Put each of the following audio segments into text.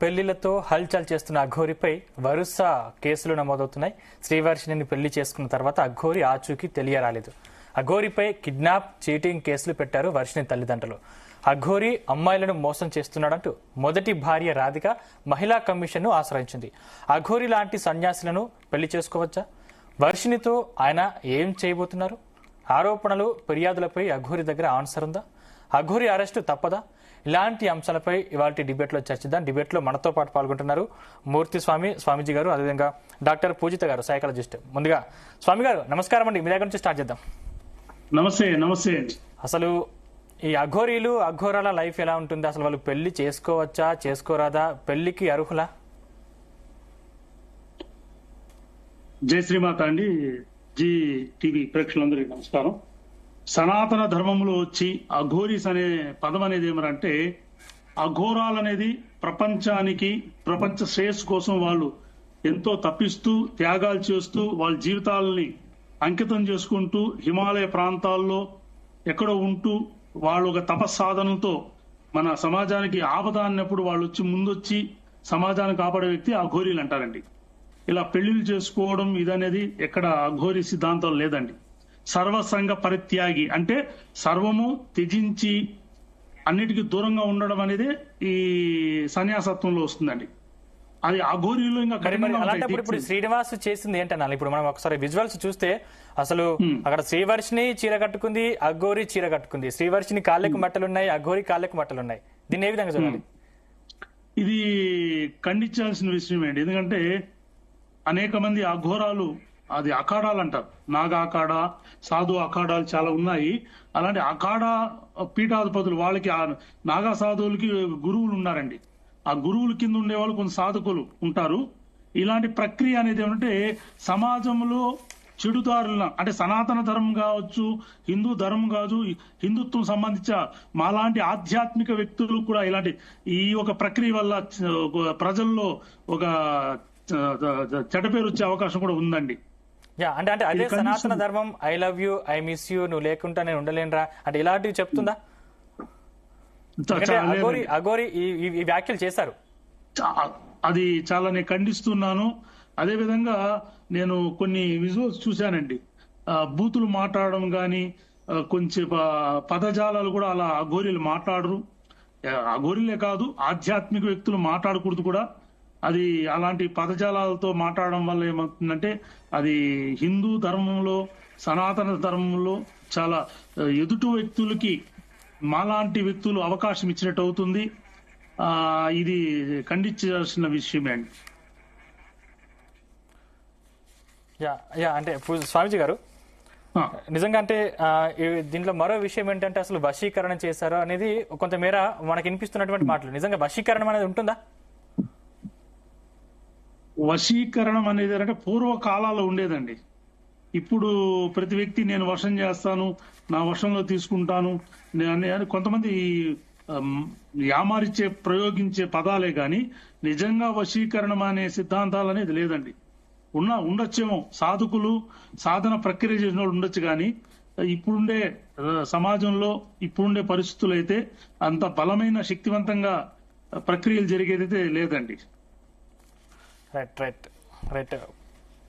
పెళ్లిళ్లతో హల్చల్ చేస్తున్న అఘోరిపై వరుస కేసులు నమోదవుతున్నాయి. శ్రీవర్షిణిని పెళ్లి చేసుకున్న తర్వాత అఘోరి ఆచూకీ తెలియరాలేదు. అఘోరిపై కిడ్నాప్, చీటింగ్ కేసులు పెట్టారు వర్షిణి తల్లిదండ్రులు. అఘోరి అమ్మాయిలను మోసం చేస్తున్నాడంటూ మొదటి భార్య రాధిక మహిళా కమిషన్ను ఆశ్రయించింది. అఘోరి లాంటి సన్యాసులను పెళ్లి చేసుకోవచ్చా? వర్షిణితో ఆయన ఏం చేయబోతున్నారు? ఆరోపణలు, ఫిర్యాదులపై అఘోరి దగ్గర ఆన్సర్ ఉందా? అఘోరి అరెస్టు తప్పదా? ఇలాంటి అంశాలపై ఇవాళ డిబేట్లో చర్చిద్దాం. డిబేట్లో మనతో పాటు పాల్గొంటున్నారు మూర్తి స్వామీజీ గారు, అదేవిధంగా డాక్టర్ పూజిత గారు, సైకాలజిస్ట్. ముందుగా స్వామి గారు నమస్కారం అండి, మీ దగ్గర నుంచి స్టార్ట్ చేద్దాం. నమస్తే. అసలు ఈ అఘోరాల లైఫ్ ఎలా ఉంటుంది? అసలు వాళ్ళు పెళ్లి చేసుకోవచ్చా, చేసుకోరాదా? పెళ్లికి అర్హులా? జై శ్రీమాత అండి. జీ టీవీ ప్రేక్షకులందరికీ నమస్కారం. సనాతన ధర్మంలో వచ్చి అఘోరీస్ అనే పదం అనేది ఏమరంటే, అఘోరాలు అనేది ప్రపంచానికి, ప్రపంచ శ్రేయస్సు కోసం వాళ్ళు ఎంతో తప్పిస్తూ, త్యాగాలు చేస్తూ, వాళ్ళ జీవితాలని అంకితం చేసుకుంటూ హిమాలయ ప్రాంతాల్లో ఎక్కడో ఉంటూ వాళ్ళు ఒక తపస్సాధనతో మన సమాజానికి ఆపద అన్నప్పుడు వాళ్ళు వచ్చి ముందొచ్చి సమాజాన్ని కాపాడే వ్యక్తి అఘోరీలు అంటారండి. ఇలా పెళ్లిళ్ళు చేసుకోవడం ఇదనేది ఎక్కడ అఘోరీ సిద్ధాంతం లేదండి. సర్వసంగ పరిత్యాగి అంటే సర్వము త్యజించి అన్నిటికీ దూరంగా ఉండడం అనేది ఈ సన్యాసత్వంలో వస్తుందండి. అది అఘోరీలో ఇంకా ఇప్పుడు శ్రీనివాస్ చేసింది ఏంటన్నా? ఇప్పుడు మనం ఒకసారి విజువల్స్ చూస్తే అసలు అక్కడ శ్రీవర్షిని చీర కట్టుకుంది, అఘోరి చీర కట్టుకుంది. శ్రీవర్షిని కాళ్ళకు మట్టలున్నాయి, అఘోరి కాళ్ళకు మట్టలున్నాయి. దీన్ని ఏ విధంగా చూడాలి? ఇది ఖండించాల్సిన విషయం ఏంటి. ఎందుకంటే అనేక మంది అఘోరాలు, అది అఖాడాలు అంటారు, నాగా అఖాడా, సాధు అఖాడాలు చాలా ఉన్నాయి. అలాంటి అఖాడా పీఠాధిపతులు, వాళ్ళకి నాగా సాధువులకి గురువులు ఉన్నారండి. ఆ గురువుల కింద ఉండేవాళ్ళు కొంత సాధకులు ఉంటారు. ఇలాంటి ప్రక్రియ అనేది ఏమంటే సమాజంలో చెడుదారుల, అంటే సనాతన ధర్మం కావచ్చు, హిందూ ధర్మం కాదు, హిందుత్వం సంబంధించిన మాలాంటి ఆధ్యాత్మిక వ్యక్తులు కూడా ఇలాంటి ఈ ఒక ప్రక్రియ వల్ల ప్రజల్లో ఒక చెడ్డ పేరు వచ్చే అవకాశం కూడా ఉందండి. అంటే అంటే అదే సనాతన ధర్మం, I love you, I miss you, నువ్వు లేకుండా నేను ఉండలేనురా అంటే ఇలాంటివి చెప్తుందా? అఘోరి ఈ వ్యాఖ్యలు చేశారు. అది చాలా నేను ఖండిస్తున్నాను. అదే విధంగా నేను కొన్ని విజువల్స్ చూశానండి. బూతులు మాట్లాడడం గాని, కొంచెం పదజాలాలు కూడా అలా అఘోరీలు మాట్లాడరు. అఘోరీలే కాదు, ఆధ్యాత్మిక వ్యక్తులు మాట్లాడకూడదు కూడా. అది అలాంటి పదజాలాలతో మాట్లాడడం వల్ల ఏమవుతుందంటే అది హిందూ ధర్మంలో, సనాతన ధర్మంలో చాలా ఎదుటి వ్యక్తులకి, మాలాంటి వ్యక్తులు అవకాశం ఇచ్చినట్టు అవుతుంది. ఇది ఖండించాల్సిన విషయమే అండి. అంటే స్వామిజీ గారు నిజంగా అంటే దీంట్లో మరో విషయం ఏంటంటే అసలు వశీకరణ చేశారు అనేది కొంతమేర మనకి వినిపిస్తున్నటువంటి మాటలు. నిజంగా వశీకరణం అనేది ఉంటుందా? వశీకరణం అనేది అంటే పూర్వకాలాల్లో ఉండేదండి. ఇప్పుడు ప్రతి వ్యక్తి నేను వశం చేస్తాను, నా వశంలో తీసుకుంటాను అని కొంతమంది యామారిచ్చే, ప్రయోగించే పదాలే గాని నిజంగా వశీకరణం అనే సిద్ధాంతాలు అనేది లేదండి. ఉండొచ్చేమో, సాధకులు సాధన ప్రక్రియ చేసిన వాళ్ళు ఉండొచ్చు, కానీ ఇప్పుడుండే సమాజంలో, ఇప్పుడుండే పరిస్థితులు అయితే అంత బలమైన, శక్తివంతంగా ప్రక్రియలు జరిగేదైతే లేదండి. రైట్.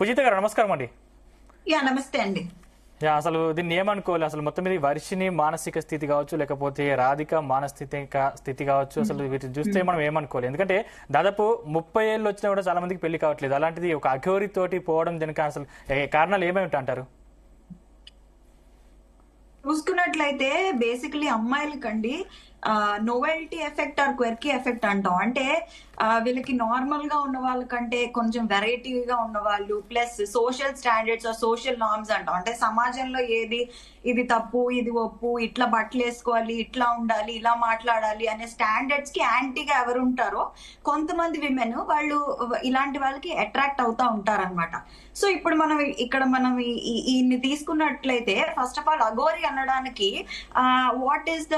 పూజిత గారు నమస్కారం అండి. నమస్తే అండి. అసలు దీన్ని ఏమనుకోవాలి? అసలు మొత్తం మీద వర్షిని మానసిక స్థితి కావచ్చు, లేకపోతే రాధిక మానసిక స్థితి కావచ్చు, అసలు వీటిని చూస్తే మనం ఏమనుకోవాలి? ఎందుకంటే దాదాపు 30 ఏళ్ళు వచ్చినా కూడా చాలా మందికి పెళ్లి కావట్లేదు. అలాంటిది ఒక అఘోరి తోటి పోవడం దీనికి అసలు కారణాలు ఏమేమిటి అంటారు? చూసుకున్నట్లయితే బేసికలీ అమ్మాయిలకండి novelty effect or quirky effect అంటాం. అంటే వీళ్ళకి నార్మల్ గా ఉన్న వాళ్ళకంటే కొంచెం వెరైటీగా ఉన్న వాళ్ళు, plus social standards or social norms అంటాం. అంటే సమాజంలో ఏది ఇది తప్పు, ఇది ఒప్పు, ఇట్లా బట్టలు వేసుకోవాలి, ఇట్లా ఉండాలి, ఇలా మాట్లాడాలి అనే స్టాండర్డ్స్ కి యాంటీగా ఎవరు ఉంటారో కొంతమంది విమెన్ వాళ్ళు ఇలాంటి వాళ్ళకి అట్రాక్ట్ అవుతా ఉంటారన్నమాట. సో ఇప్పుడు మనం తీసుకున్నట్లయితే ఫస్ట్ ఆఫ్ ఆల్ అఘోరి అనడానికి what is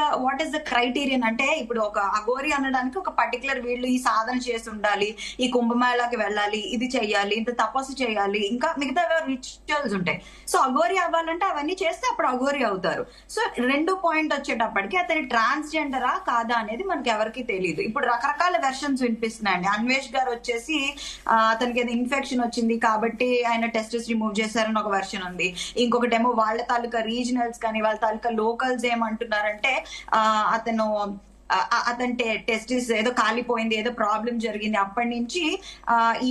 the criteria criterion అంటే ఇప్పుడు ఒక అఘోరి అనడానికి ఒక పర్టికులర్ వీళ్ళు ఈ సాధన చేసి ఉండాలి, ఈ కుంభమేళాకి వెళ్ళాలి, ఇది చెయ్యాలి, ఇంత తపస్సు చేయాలి, ఇంకా మిగతా రిచువల్స్ ఉంటాయి. సో అఘోరి అవ్వాలంటే అవన్నీ చేస్తే అప్పుడు అఘోరి అవుతారు. సో రెండో పాయింట్ వచ్చేటప్పటికి అతని ట్రాన్స్జెండరా కాదా అనేది మనకి ఎవరికి తెలియదు. ఇప్పుడు రకరకాల వెర్షన్స్ వినిపిస్తున్నాయండి. అన్వేష్ గారు వచ్చేసి అతనికి ఏదో ఇన్ఫెక్షన్ వచ్చింది కాబట్టి ఆయన టెస్టెస్ రిమూవ్ చేశారని ఒక వెర్షన్ ఉంది. ఇంకొకటేమో వాళ్ళ తాలూకా రీజనల్స్ కానీ వాళ్ళ తాలూకా లోకల్స్ ఏమంటున్నారంటే అతని టెస్టిస్ ఏదో కాలిపోయింది, ఏదో ప్రాబ్లం జరిగింది, అప్పటి నుంచి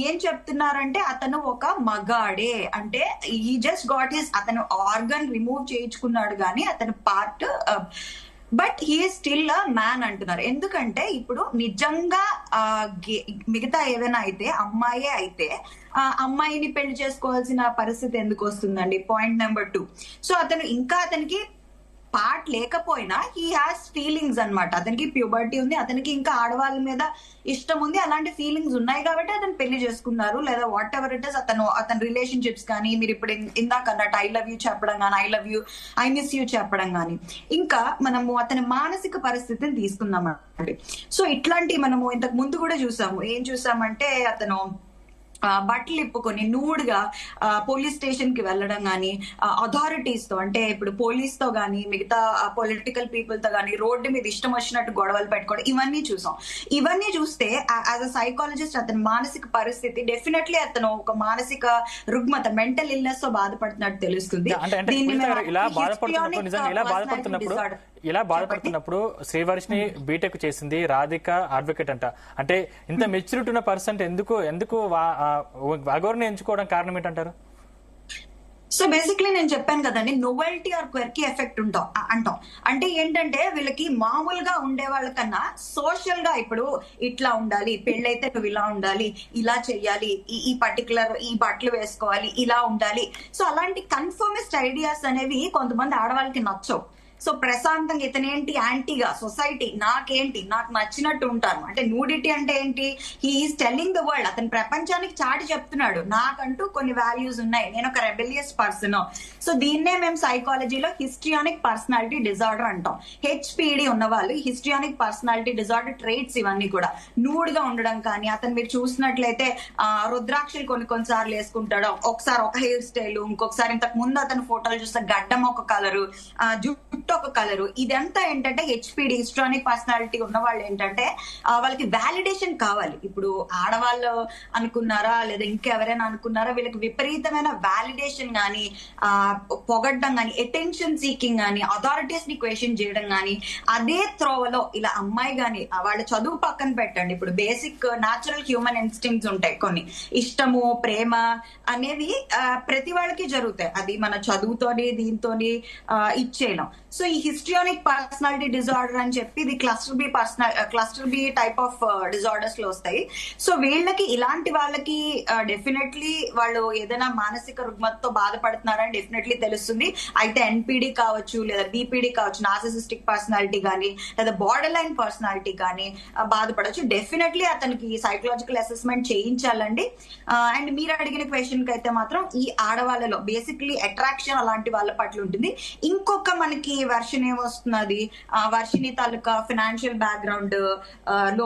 ఏం చెప్తున్నారంటే అతను ఒక మగాడే, అంటే ఈ జస్ట్ గాట్ హిస్ అతను ఆర్గన్ రిమూవ్ చేయించుకున్నాడు కానీ అతని part, but he still a man అంటున్నారు. ఎందుకంటే ఇప్పుడు నిజంగా మిగతా ఏదైనా అయితే అమ్మాయే అయితే అమ్మాయిని పెళ్లి చేసుకోవాల్సిన పరిస్థితి ఎందుకు వస్తుందండి? Point number 2. సో అతనికి పార్ట్ లేకపోయినా హీ హ్యాస్ ఫీలింగ్స్ అన్నమాట. అతనికి ప్యూబర్టీ ఉంది, అతనికి ఇంకా ఆడవాళ్ళ మీద ఇష్టం ఉంది, అలాంటి ఫీలింగ్స్ ఉన్నాయి కాబట్టి అతను పెళ్లి చేసుకున్నారు. లేదా వాట్ ఎవర్ ఇట్ ఇస్ అతని రిలేషన్షిప్స్ కానీ మీరు ఇప్పుడు ఇందాక అన్నట్టు ఐ లవ్ యూ చెప్పడం కానీ, I love you, I miss you చెప్పడం కానీ, ఇంకా మనము అతని మానసిక పరిస్థితిని తీసుకుందాం అండి. సో ఇట్లాంటి మనము ఇంతకు ముందు కూడా చూసాము. ఏం చూసామంటే అతను బట్టలు ఇప్పుకొని నూడ్గా పోలీస్ స్టేషన్ కి వెళ్ళడం కానీ, అథారిటీస్ తో అంటే ఇప్పుడు పోలీస్ తో కానీ మిగతా పొలిటికల్ పీపుల్ తో కానీ రోడ్డు మీద ఇష్టం వచ్చినట్టు గొడవలు పెట్టుకోవడం, ఇవన్నీ చూసాం. ఇవన్నీ చూస్తే యాజ్ అ సైకాలజిస్ట్ అతని మానసిక పరిస్థితి డెఫినెట్లీ అతను ఒక మానసిక రుగ్మత, మెంటల్ ఇల్నెస్ తో బాధపడుతున్నట్టు తెలుస్తుంది. ఇలా బాధపడుతున్నప్పుడు శ్రీవర్షిని బీటెక్ చేసింది, రాధిక అడ్వకేట్ అంట. అంటే ఇంత మెచ్యూరిటీ ఉన్న పర్సన్ ఎందుకు అఘోరిని ఎంచుకోవడం కారణం ఏంటంటారు? సో బేసిక్లీ నేను చెప్పాను కదండి, నోవెల్టీ ఆర్ క్వెర్కీ ఎఫెక్ట్ అంటాం. అంటే ఏంటంటే వీళ్ళకి మామూలుగా ఉండే వాళ్ళకన్నా సోషల్ గా ఇప్పుడు ఇట్లా ఉండాలి, పెళ్ళైతే నువ్వు ఇలా ఉండాలి, ఇలా చెయ్యాలి, ఈ పర్టికులర్ ఈ బట్టలు వేసుకోవాలి, ఇలా ఉండాలి. సో అలాంటి కన్ఫర్మిస్ట్ ఐడియాస్ అనేవి కొంతమంది ఆడవాళ్ళకి నచ్చవు. సో ప్రశాంతంగా ఇతనేంటి యాంటీగా సొసైటీ, నాకేంటి నాకు నచ్చినట్టు ఉంటాను అంటే న్యూడిటీ అంటే ఏంటి? హీఈస్ టెల్లింగ్ ద వరల్డ్, అతను ప్రపంచానికి చాటి చెప్తున్నాడు నాకంటూ కొన్ని వాల్యూస్ ఉన్నాయి, నేను ఒక రెబెలియస్ పర్సన్. సో దీన్నే మేము సైకాలజీలో హిస్ట్రియానిక్ పర్సనాలిటీ డిజార్డర్ అంటాం. హెచ్పిడి ఉన్న వాళ్ళు హిస్ట్రియానిక్ పర్సనాలిటీ డిజార్డర్ ట్రేట్స్ ఇవన్నీ కూడా. నూడ్ గా ఉండడం కానీ, అతను మీరు చూసినట్లయితే రుద్రాక్షలు కొన్నిసార్లు వేసుకుంటాడు, ఒకసారి ఒక హెయిర్ స్టైల్, ఇంకొకసారి ఇంతకు ముందు అతను ఫోటోలు చూస్తే గడ్డం ఒక కలరు, జుట్టు ఒక కలరు. ఇదంతా ఏంటంటే హెచ్పిడి హిస్ట్రానిక్ పర్సనాలిటీ ఉన్న వాళ్ళు ఏంటంటే వాళ్ళకి వ్యాలిడేషన్ కావాలి. ఇప్పుడు ఆడవాళ్ళు అనుకున్నారా లేదా ఇంకెవరైనా అనుకున్నారా, వీళ్ళకి విపరీతమైన వ్యాలిడేషన్ కానీ, పొగడ్డం కానీ, అటెన్షన్ సీకింగ్ కానీ, అథారిటీస్ ని క్వశ్చన్ చేయడం కానీ, అదే త్రోవలో ఇలా అమ్మాయి కానీ వాళ్ళ చదువు పక్కన పెట్టండి, ఇప్పుడు బేసిక్ న్యాచురల్ హ్యూమన్ ఇన్స్టింక్ట్స్ ఉంటాయి కొన్ని, ఇష్టము ప్రేమ అనేవి ప్రతి వాళ్ళకి జరుగుతాయి. అది మన చదువుతోని దీంతోని ఇచ్చేయడం. సో ఈ హిస్ట్రియానిక్ పర్సనాలిటీ డిజార్డర్ అని చెప్పి ఇది cluster B type of disorders లో వస్తాయి. సో వీళ్ళకి ఇలాంటి వాళ్ళకి డెఫినెట్లీ వాళ్ళు ఏదైనా మానసిక రుగ్మతతో బాధపడుతున్నారని డెఫినెట్లీ తెలుస్తుంది. అయితే ఎన్పిడి కావచ్చు లేదా బిపిడి కావచ్చు, నార్సిసిస్టిక్ పర్సనాలిటీ కానీ లేదా బార్డర్ లైన్ పర్సనాలిటీ కానీ బాధపడవచ్చు. డెఫినెట్లీ అతనికి సైకలాజికల్ అసెస్మెంట్ చేయించాలండి. అండ్ మీరు అడిగిన క్వశ్చన్ కి అయితే మాత్రం ఈ ఆడవాళ్ళలో బేసిక్లీ అట్రాక్షన్ అలాంటి వాళ్ళ పట్ల ఉంటుంది. ఇంకొక మనకి వర్షన్ ఏమొస్తున్నది, వర్షిని తాలూకా ఫైనాన్షియల్ బ్యాక్గ్రౌండ్ లో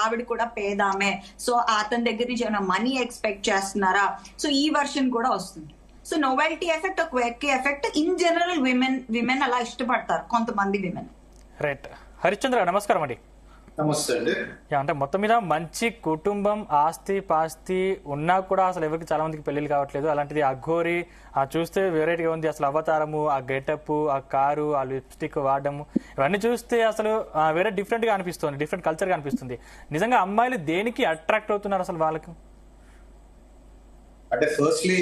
ఆవిడ కూడా పేదామే, సో అతని దగ్గర నుంచి ఏమైనా మనీ ఎక్స్పెక్ట్ చేస్తున్నారా, సో ఈ వర్షన్ కూడా వస్తుంది. So novelty effect, quirky effect, in general women అలా ఇష్టపడతారు కొంతమంది విమెన్. రైట్. హరిశ్చంద్ర నమస్కారం అండి. నమస్తే అండి. అంటే మొత్తం మీద మంచి కుటుంబం, ఆస్తి పాస్తి ఉన్నా కూడా అసలు ఎవరికి చాలా మందికి పెళ్లిళ్ళు కావట్లేదు. అలాంటిది అఘోరి చూస్తే వెరైటీగా ఉంది. అసలు అవతారము, ఆ గెటప్, ఆ కారు, ఆ లిప్స్టిక్ వాడము, ఇవన్నీ చూస్తే అసలు వేరే డిఫరెంట్ గా అనిపిస్తుంది, డిఫరెంట్ కల్చర్ గా అనిపిస్తుంది. నిజంగా అమ్మాయిలు దేనికి అట్రాక్ట్ అవుతున్నారు అసలు వాళ్ళకి? అంటే firstly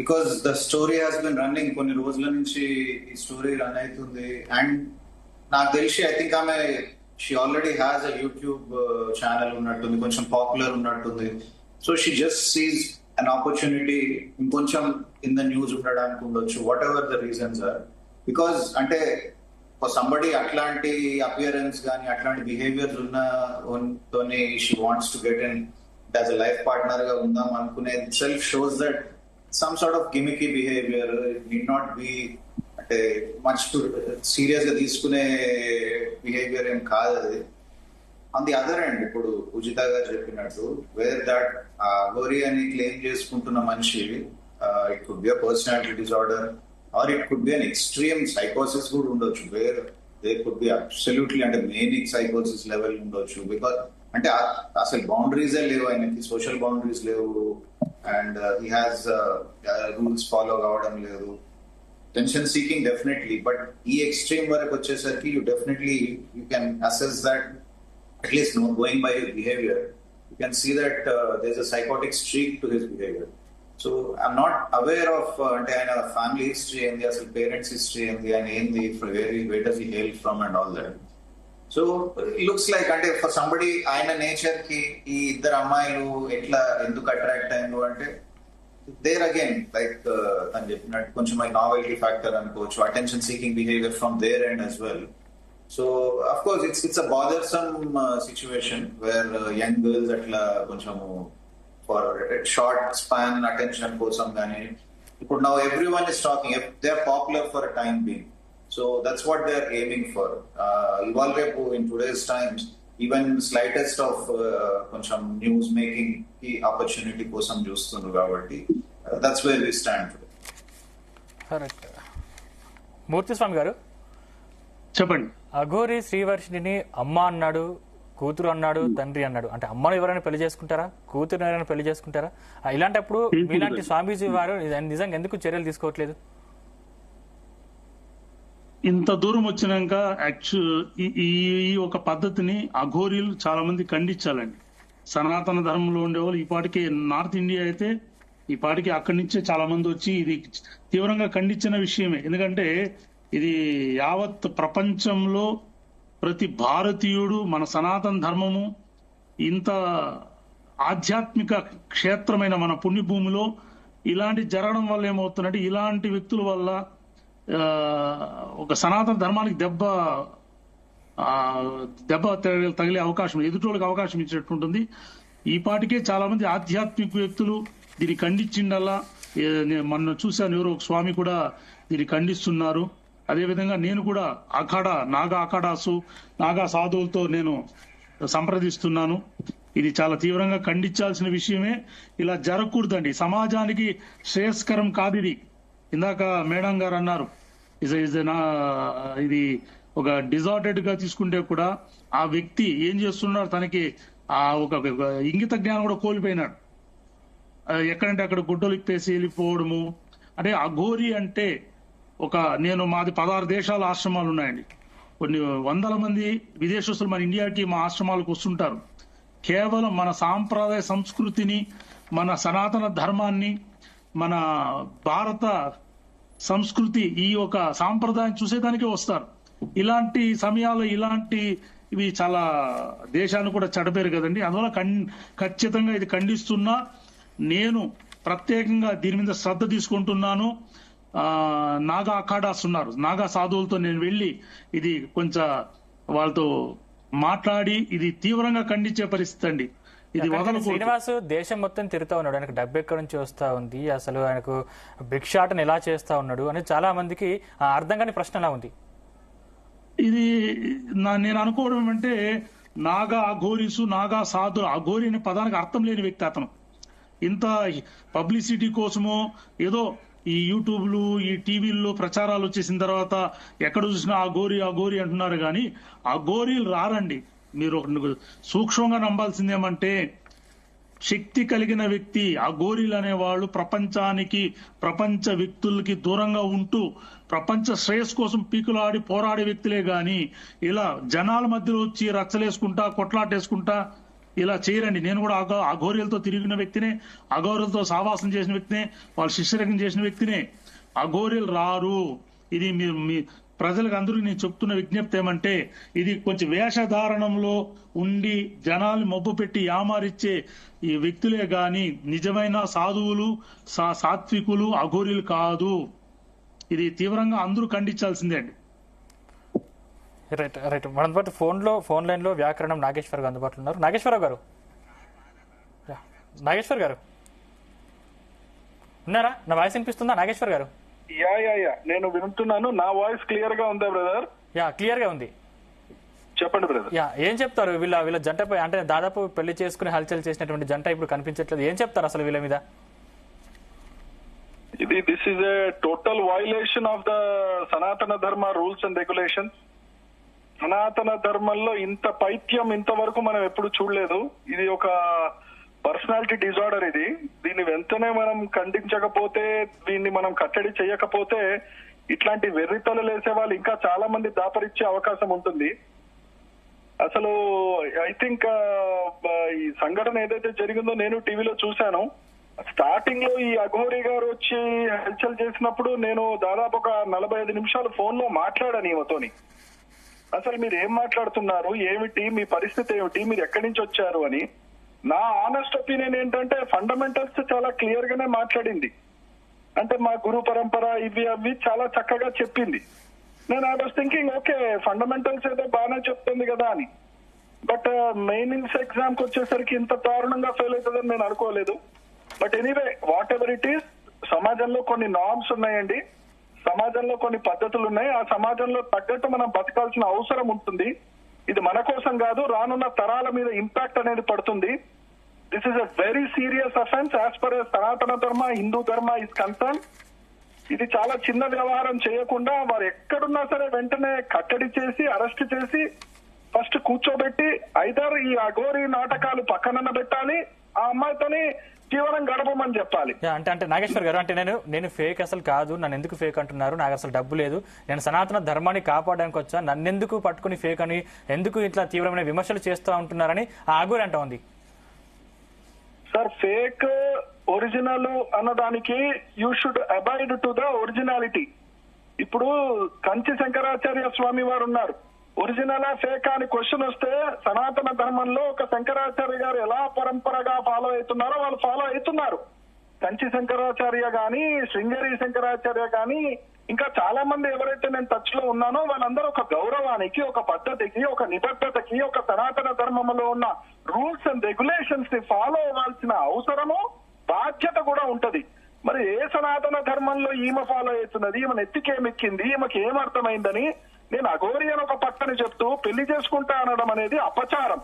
because the story has been running, కొన్ని రోజుల నుంచి ఈ స్టోరీ రన్ అవుతుంది. అండ్ నాకు తెలిసి ఐ థింక్ ఆమె she already has a YouTube channel ఉన్నట్టుంది, కొంచెం పాపులర్ ఉన్నట్టుంది. So she just sees an opportunity ఇంకొంచెం in the news ఉండడానికి ఉండొచ్చు, whatever the reasons are. Because అంటే ఫర్ సంబడి అట్లాంటి అపియరెన్స్ కానీ అట్లాంటి బిహేవియర్స్ ఉన్నతోనే she wants to get in as a life partner గా ఉందాం అనుకునే itself shows that some sort of gimmicky behavior, it need not be అంటే much serious గా తీసుకునే బిహేవియర్ ఏం కాదు అది. ఆన్ ది అదర్ హ్యాండ్ ఇప్పుడు ఉజిత గారు చెప్పినట్టు వేర్ దట్ అఘోరి అని క్లెయిమ్ చేసుకుంటున్న మనిషి it could be a personality disorder or it could be an extreme సైకోసిస్ కూడా ఉండొచ్చు, where they could be absolutely అంటే మెయిన్ సైకోసిస్ లెవెల్ ఉండొచ్చు. బికాస్ అంటే అసలు బౌండరీసే లేవు ఆయనకి, సోషల్ బౌండరీస్ లేవు, and he has rules follow కావడం లేదు. టెన్షన్ సీకింగ్ డెఫినెట్లీ, బట్ ఈ ఎక్స్ట్రీమ్ వరకు వచ్చేసరికి you can assess that at least going by his behavior, you can see that there's a psychotic streak to his behavior. So I'm not aware of family history and the parents history and where does he hail from and all that. So it looks like for somebody aina nature ki ee iddaru ammayilu etla enduku attract ayindu ante there again like than cheppinattu koncham novelty factor anukochu, attention seeking behavior from their end as well. So of course it's a bothersome situation where young girls atla konchamu for a short span attention kosam gaani ఇప్పుడు now everyone is talking, they are popular for a time being, so that's what they are aiming for. Ival repu in today's times even slightest of koncham news making ki opportunity kosam chustunnaru kabatti that's where we stand today. Correct. Murthy Swamy garu చెప్పండి. అఘోరి శ్రీవర్షిణిని అమ్మ అన్నాడు, కూతురు అన్నాడు, తండ్రి అన్నాడు. అంటే అమ్మను ఎవరైనా పెళ్లి చేసుకుంటారా, కూతురు ఎవరైనా పెళ్లి చేసుకుంటారా? ఇలాంటప్పుడు మీలాంటి స్వామీజీ వారు నిజంగా ఎందుకు చర్యలు తీసుకోవట్లేదు? ఇంత దూరం వచ్చినాక ఈ ఒక పద్ధతిని అఘోరీలు చాలా మంది ఖండించాలండి. సనాతన ధర్మంలో ఉండేవాళ్ళు ఈ పాటికి నార్త్ ఇండియా అయితే ఈ పాటికి అక్కడి నుంచే చాలా మంది వచ్చి ఇది తీవ్రంగా ఖండించిన విషయమే. ఎందుకంటే ఇది యావత్ ప్రపంచంలో ప్రతి భారతీయుడు మన సనాతన ధర్మము ఇంత ఆధ్యాత్మిక క్షేత్రమైన మన పుణ్యభూమిలో ఇలాంటి జరగడం వల్ల ఏమవుతుందంటే ఇలాంటి వ్యక్తుల వల్ల ఒక సనాతన ధర్మానికి దెబ్బ తగిలే అవకాశం, ఎదుటోళ్ళకి అవకాశం ఇచ్చేట్టుంటుంది. ఈ పాటికే చాలా మంది ఆధ్యాత్మిక వ్యక్తులు దీన్ని ఖండించిండల్లా. మొన్న చూశాను, ఎవరో ఒక స్వామి కూడా దీన్ని ఖండిస్తున్నారు. అదేవిధంగా నేను కూడా నాగా సాధువులతో నేను సంప్రదిస్తున్నాను. ఇది చాలా తీవ్రంగా ఖండించాల్సిన విషయమే. ఇలా జరగకూడదండి, సమాజానికి శ్రేయస్కరం కాదు ఇది. ఇందాక మేడం గారు అన్నారు ఇది ఒక డిజార్డెడ్ గా తీసుకుంటే కూడా ఆ వ్యక్తి ఏం చేస్తున్నాడు, తనకి ఆ ఒక ఇంగిత జ్ఞానం కూడా కోల్పోయినాడు. ఎక్కడంటే అక్కడ గుడ్డలు ఇప్పేసి వెళ్ళిపోవడము. అంటే అఘోరి అంటే నేను మాది 16 దేశాల ఆశ్రమాలు ఉన్నాయండి. కొన్ని వందల మంది విదేశస్తులు మన ఇండియాకి మా ఆశ్రమాలకు వస్తుంటారు. కేవలం మన సాంప్రదాయ సంస్కృతిని, మన సనాతన ధర్మాన్ని, మన భారత సంస్కృతి ఈ యొక్క సాంప్రదాయం చూసేదానికే వస్తారు. ఇలాంటి సమయాల్లో ఇవి చాలా దేశాన్ని కూడా చెడపేరు కదండి. అందువల్ల ఖచ్చితంగా ఇది ఖండిస్తున్నా. నేను ప్రత్యేకంగా దీని మీద శ్రద్ధ తీసుకుంటున్నాను. నాగా అఖాడాస్ ఉన్నారు, నాగా సాధువులతో నేను వెళ్ళి ఇది కొంచెం వాళ్ళతో మాట్లాడి ఇది తీవ్రంగా ఖండించే పరిస్థితి అండి. ఇది శ్రీనివాస్ దేశం మొత్తం తిరుగుతా ఉన్నాడు, ఆయనకు డబ్బు ఎక్కడి నుంచి వస్తా ఉంది, అసలు ఆయనకు భిక్షాటన ఎలా చేస్తా ఉన్నాడు అని చాలా మందికి అర్థం కాని ప్రశ్న ఎలా ఉంది. ఇది నేను అనుకోవడం ఏమంటే నాగా అఘోరీసు, నాగా సాధు, అఘోరి అనే పదానికి అర్థం లేని వ్యక్తి అతను. ఇంత పబ్లిసిటీ కోసమో ఏదో ఈ యూట్యూబ్లు ఈ టీవీల్లో ప్రచారాలు వచ్చేసిన తర్వాత ఎక్కడ చూసినా అఘోరి అంటున్నారు కానీ అఘోరీలు రారండి. మీరు సూక్ష్మంగా నమ్మాల్సిందేమంటే శక్తి కలిగిన వ్యక్తి అఘోరీలు అనేవాళ్ళు ప్రపంచ వ్యక్తులకి దూరంగా ఉంటూ ప్రపంచ శ్రేయస్ కోసం పీకులాడి పోరాడే వ్యక్తులే గాని ఇలా జనాల మధ్యలో వచ్చి రచ్చలేసుకుంటా కొట్లాటేసుకుంటా ఇలా చేయరండి. నేను కూడా అఘోరీలతో తిరిగిన వ్యక్తినే, అఘోరీలతో సావాసం చేసిన వ్యక్తినే, వాళ్ళు శిష్యరకం చేసిన వ్యక్తినే. అఘోరీలు రారు. ఇది మీ ప్రజలకు అందరూ నేను చెప్తున్న విజ్ఞప్తి ఏమంటే ఇది కొంచెం వేషధారణంలో ఉండి జనాలు మబ్బు పెట్టి యామారిచ్చే ఈ వ్యక్తులే గాని నిజమైన సాధువులు సాత్వికులు అఘోరీలు కాదు. ఇది తీవ్రంగా అందరూ ఖండించాల్సిందే అండి. రైట్. మన పాటు ఫోన్ లైన్ లో వ్యాకరణం నాగేశ్వర గారు అందుబాటులో ఉన్నారు. నాగేశ్వరరావు గారు ఉన్నారా? నా వాయిస్ వినిపిస్తుందా నాగేశ్వర్ గారు? యా నేను వింటున్నాను. నా వాయిస్ క్లియర్ గా ఉందా బ్రదర్? యా, క్లియర్ గా ఉంది. చెప్పండి బ్రదర్. యా, ఏం చెప్తారు వీళ్ళ జంటపై? అంటే దాదాపు పెళ్లి చేసుకుని హల్చల్ చేసినటువంటి జంట ఇప్పుడు కనిపించట్లేదు, ఏం చెప్తారు అసలు వీళ్ళ మీద? This is a total violation of the సనాతన ధర్మ రూల్స్ అండ్ రెగ్యులేషన్స్. సనాతన ధర్మంలో ఇంత పైత్యం ఇంతవరకు మనం ఎప్పుడు చూడలేదు. ఇది ఒక పర్సనాలిటీ డిజార్డర్. దీన్ని వెంటనే మనం ఖండించకపోతే, దీన్ని మనం కట్టడి చేయకపోతే ఇట్లాంటి వెర్రితలు లేసే వాళ్ళు ఇంకా చాలా మంది దాపరిచ్చే అవకాశం ఉంటుంది. అసలు ఐ థింక్ ఈ సంఘటన ఏదైతే జరిగిందో నేను టీవీలో చూశాను. స్టార్టింగ్ లో ఈ అఘోరి గారు వచ్చి హల్చల్ చేసినప్పుడు నేను దాదాపు ఒక 45 నిమిషాలు ఫోన్ లో మాట్లాడాను ఈమెతోని. అసలు మీరు ఏం మాట్లాడుతున్నారు, ఏమిటి మీ పరిస్థితి ఏమిటి, మీరు ఎక్కడి నుంచి వచ్చారు అని. నా ఆనెస్ట్ ఒపీనియన్ ఏంటంటే ఫండమెంటల్స్ చాలా క్లియర్ గానే మాట్లాడింది. అంటే మా గురు పరంపర ఇవి అవి చాలా చక్కగా చెప్పింది. నేను I was thinking okay fundamentals ఏదో బాగానే చెప్తుంది కదా అని. బట్ మెయిన్స్ ఎగ్జామ్ కి వచ్చేసరికి ఇంత దారుణంగా ఫెయిల్ అవుతుందని నేను అనుకోలేదు. But anyway what ever it is, సమాజంలో కొన్ని నార్మ్స్ ఉన్నాయండి, సమాజంలో కొన్ని పద్ధతులు ఉన్నాయి. ఆ సమాజంలో తగ్గట్టు మనం బతకాల్సిన అవసరం ఉంటుంది. ఇది మన కోసం కాదు, రానున్న తరాల మీద ఇంపాక్ట్ అనేది పడుతుంది. This is a very serious offence as per సనాతన ధర్మ, హిందూ ధర్మ ఇస్ కన్సర్న్. ఇది చాలా చిన్న వ్యవహారం చేయకుండా వారు ఎక్కడున్నా సరే వెంటనే కట్టడి చేసి అరెస్ట్ చేసి ఫస్ట్ కూర్చోబెట్టి ఐదర్ ఈ అఘోరి నాటకాలు పక్కన పెట్టాలి, ఆ అమ్మాయితోని జీవనం గడపమని చెప్పాలి. అంటే నాగేశ్వర్ గారు, అంటే నేను ఫేక్ అసలు కాదు, నన్ను ఎందుకు ఫేక్ అంటున్నారు, నాకు అసలు డబ్బు లేదు, నేను సనాతన ధర్మాన్ని కాపాడడానికి వచ్చా, నన్నెందుకు పట్టుకుని ఫేక్ అని ఎందుకు ఇట్లా తీవ్రమైన విమర్శలు చేస్తూ ఉంటున్నారని ఆ అఘోరి అంటా ఉంది. సార్, ఫేక్ ఒరిజినల్ అన్నదానికి you should abide to the originality. ఇప్పుడు కంచి శంకరాచార్య స్వామి వారు ఉన్నారు. ఒరిజినలా ఫేక్ అని క్వశ్చన్ వస్తే సనాతన ధర్మంలో ఒక శంకరాచార్య గారు ఎలా పరంపరగా ఫాలో అవుతున్నారో వాళ్ళు ఫాలో అవుతున్నారు. కంచి శంకరాచార్య గాని, శృంగేరి శంకరాచార్య గాని, ఇంకా చాలా మంది ఎవరైతే నేను టచ్ లో ఉన్నానో వాళ్ళందరూ ఒక గౌరవానికి, ఒక పద్ధతికి, ఒక నిబద్ధతకి, ఒక సనాతన ధర్మంలో ఉన్న రూల్స్ అండ్ రెగ్యులేషన్స్ ని ఫాలో అవ్వాల్సిన అవసరము, బాధ్యత కూడా ఉంటది. మరి ఏ సనాతన ధర్మంలో ఈమె ఫాలో అవుతున్నది, ఈమె నెత్తికేమెక్కింది, ఈమెకి ఏమర్థమైందని నేను అఘోరి అని ఒక పక్కన చెప్తూ పెళ్లి చేసుకుంటా అనడం అనేది అపచారం.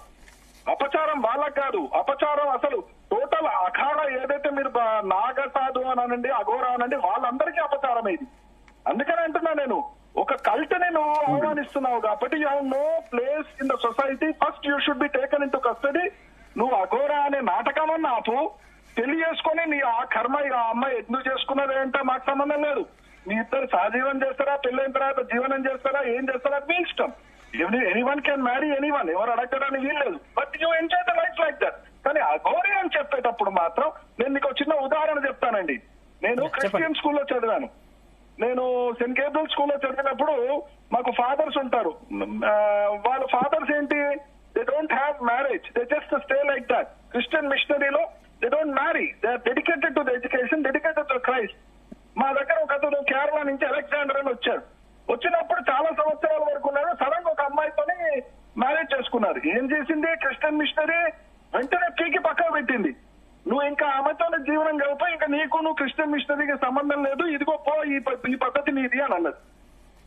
అపచారం వాళ్ళకి కాదు, అపచారం అసలు టోటల్ అఖాడ ఏదైతే మీరు నాగసాధు అని అనండి, అఘోర అనండి, వాళ్ళందరికీ అపచారం ఇది. అందుకని అంటున్నా నేను, ఒక కల్ట్ ని నువ్వు ఆహ్వానిస్తున్నావు కాబట్టి you have no place in the society. First you should be taken into custody. నువ్వు అఘోర అనే నాటకం అన్న ఆపు, పెళ్లి చేసుకుని నీ ఆ కర్మ ఆ అమ్మాయి ఎందుకు చేసుకున్నది అంటే మాకు సంబంధం లేదు. మీ ఇద్దరు సహజీవనం చేస్తారా, పెళ్ళైన తర్వాత జీవనం చేస్తారా, ఏం చేస్తారా మీ ఇష్టం. ఎనీవన్ కెన్ మ్యారీ ఎనీవన్, ఎవరు అడగడానికి వీల్లేదు. But you enjoy the life like that. కానీ అఘోరి అని చెప్పేటప్పుడు మాత్రం నేను మీకు చిన్న ఉదాహరణ చెప్తానండి. నేను క్రిస్టియన్ స్కూల్లో చదివాను. నేను సెయింట్ గేబ్రియల్ స్కూల్లో చదివినప్పుడు మాకు ఫాదర్స్ ఉంటారు. వాళ్ళ ఫాదర్స్ ఏంటి, they don't have marriage, they just stay like that. Christian మిషనరీలో they don't marry, they are dedicated to the education, dedicated to Christ. మా దగ్గర ఒక అతను కేరళ నుంచి అలెగ్జాండర్ అని వచ్చాడు. వచ్చినప్పుడు చాలా సంవత్సరాల వరకు ఉన్నారు. సడన్ గా ఒక అమ్మాయితోని మ్యారేజ్ చేసుకున్నారు. ఏం చేసింది క్రిస్టియన్ మిషనరీ, వెంటనే పీకి పక్కన పెట్టింది. నువ్వు ఇంకా ఆమెతోనే జీవనం కలిపి ఇంకా నువ్వు క్రిస్టియన్ మిషనరీకి సంబంధం లేదు, ఇదిగో పో, ఈ పద్ధతి నీది అని అన్నది.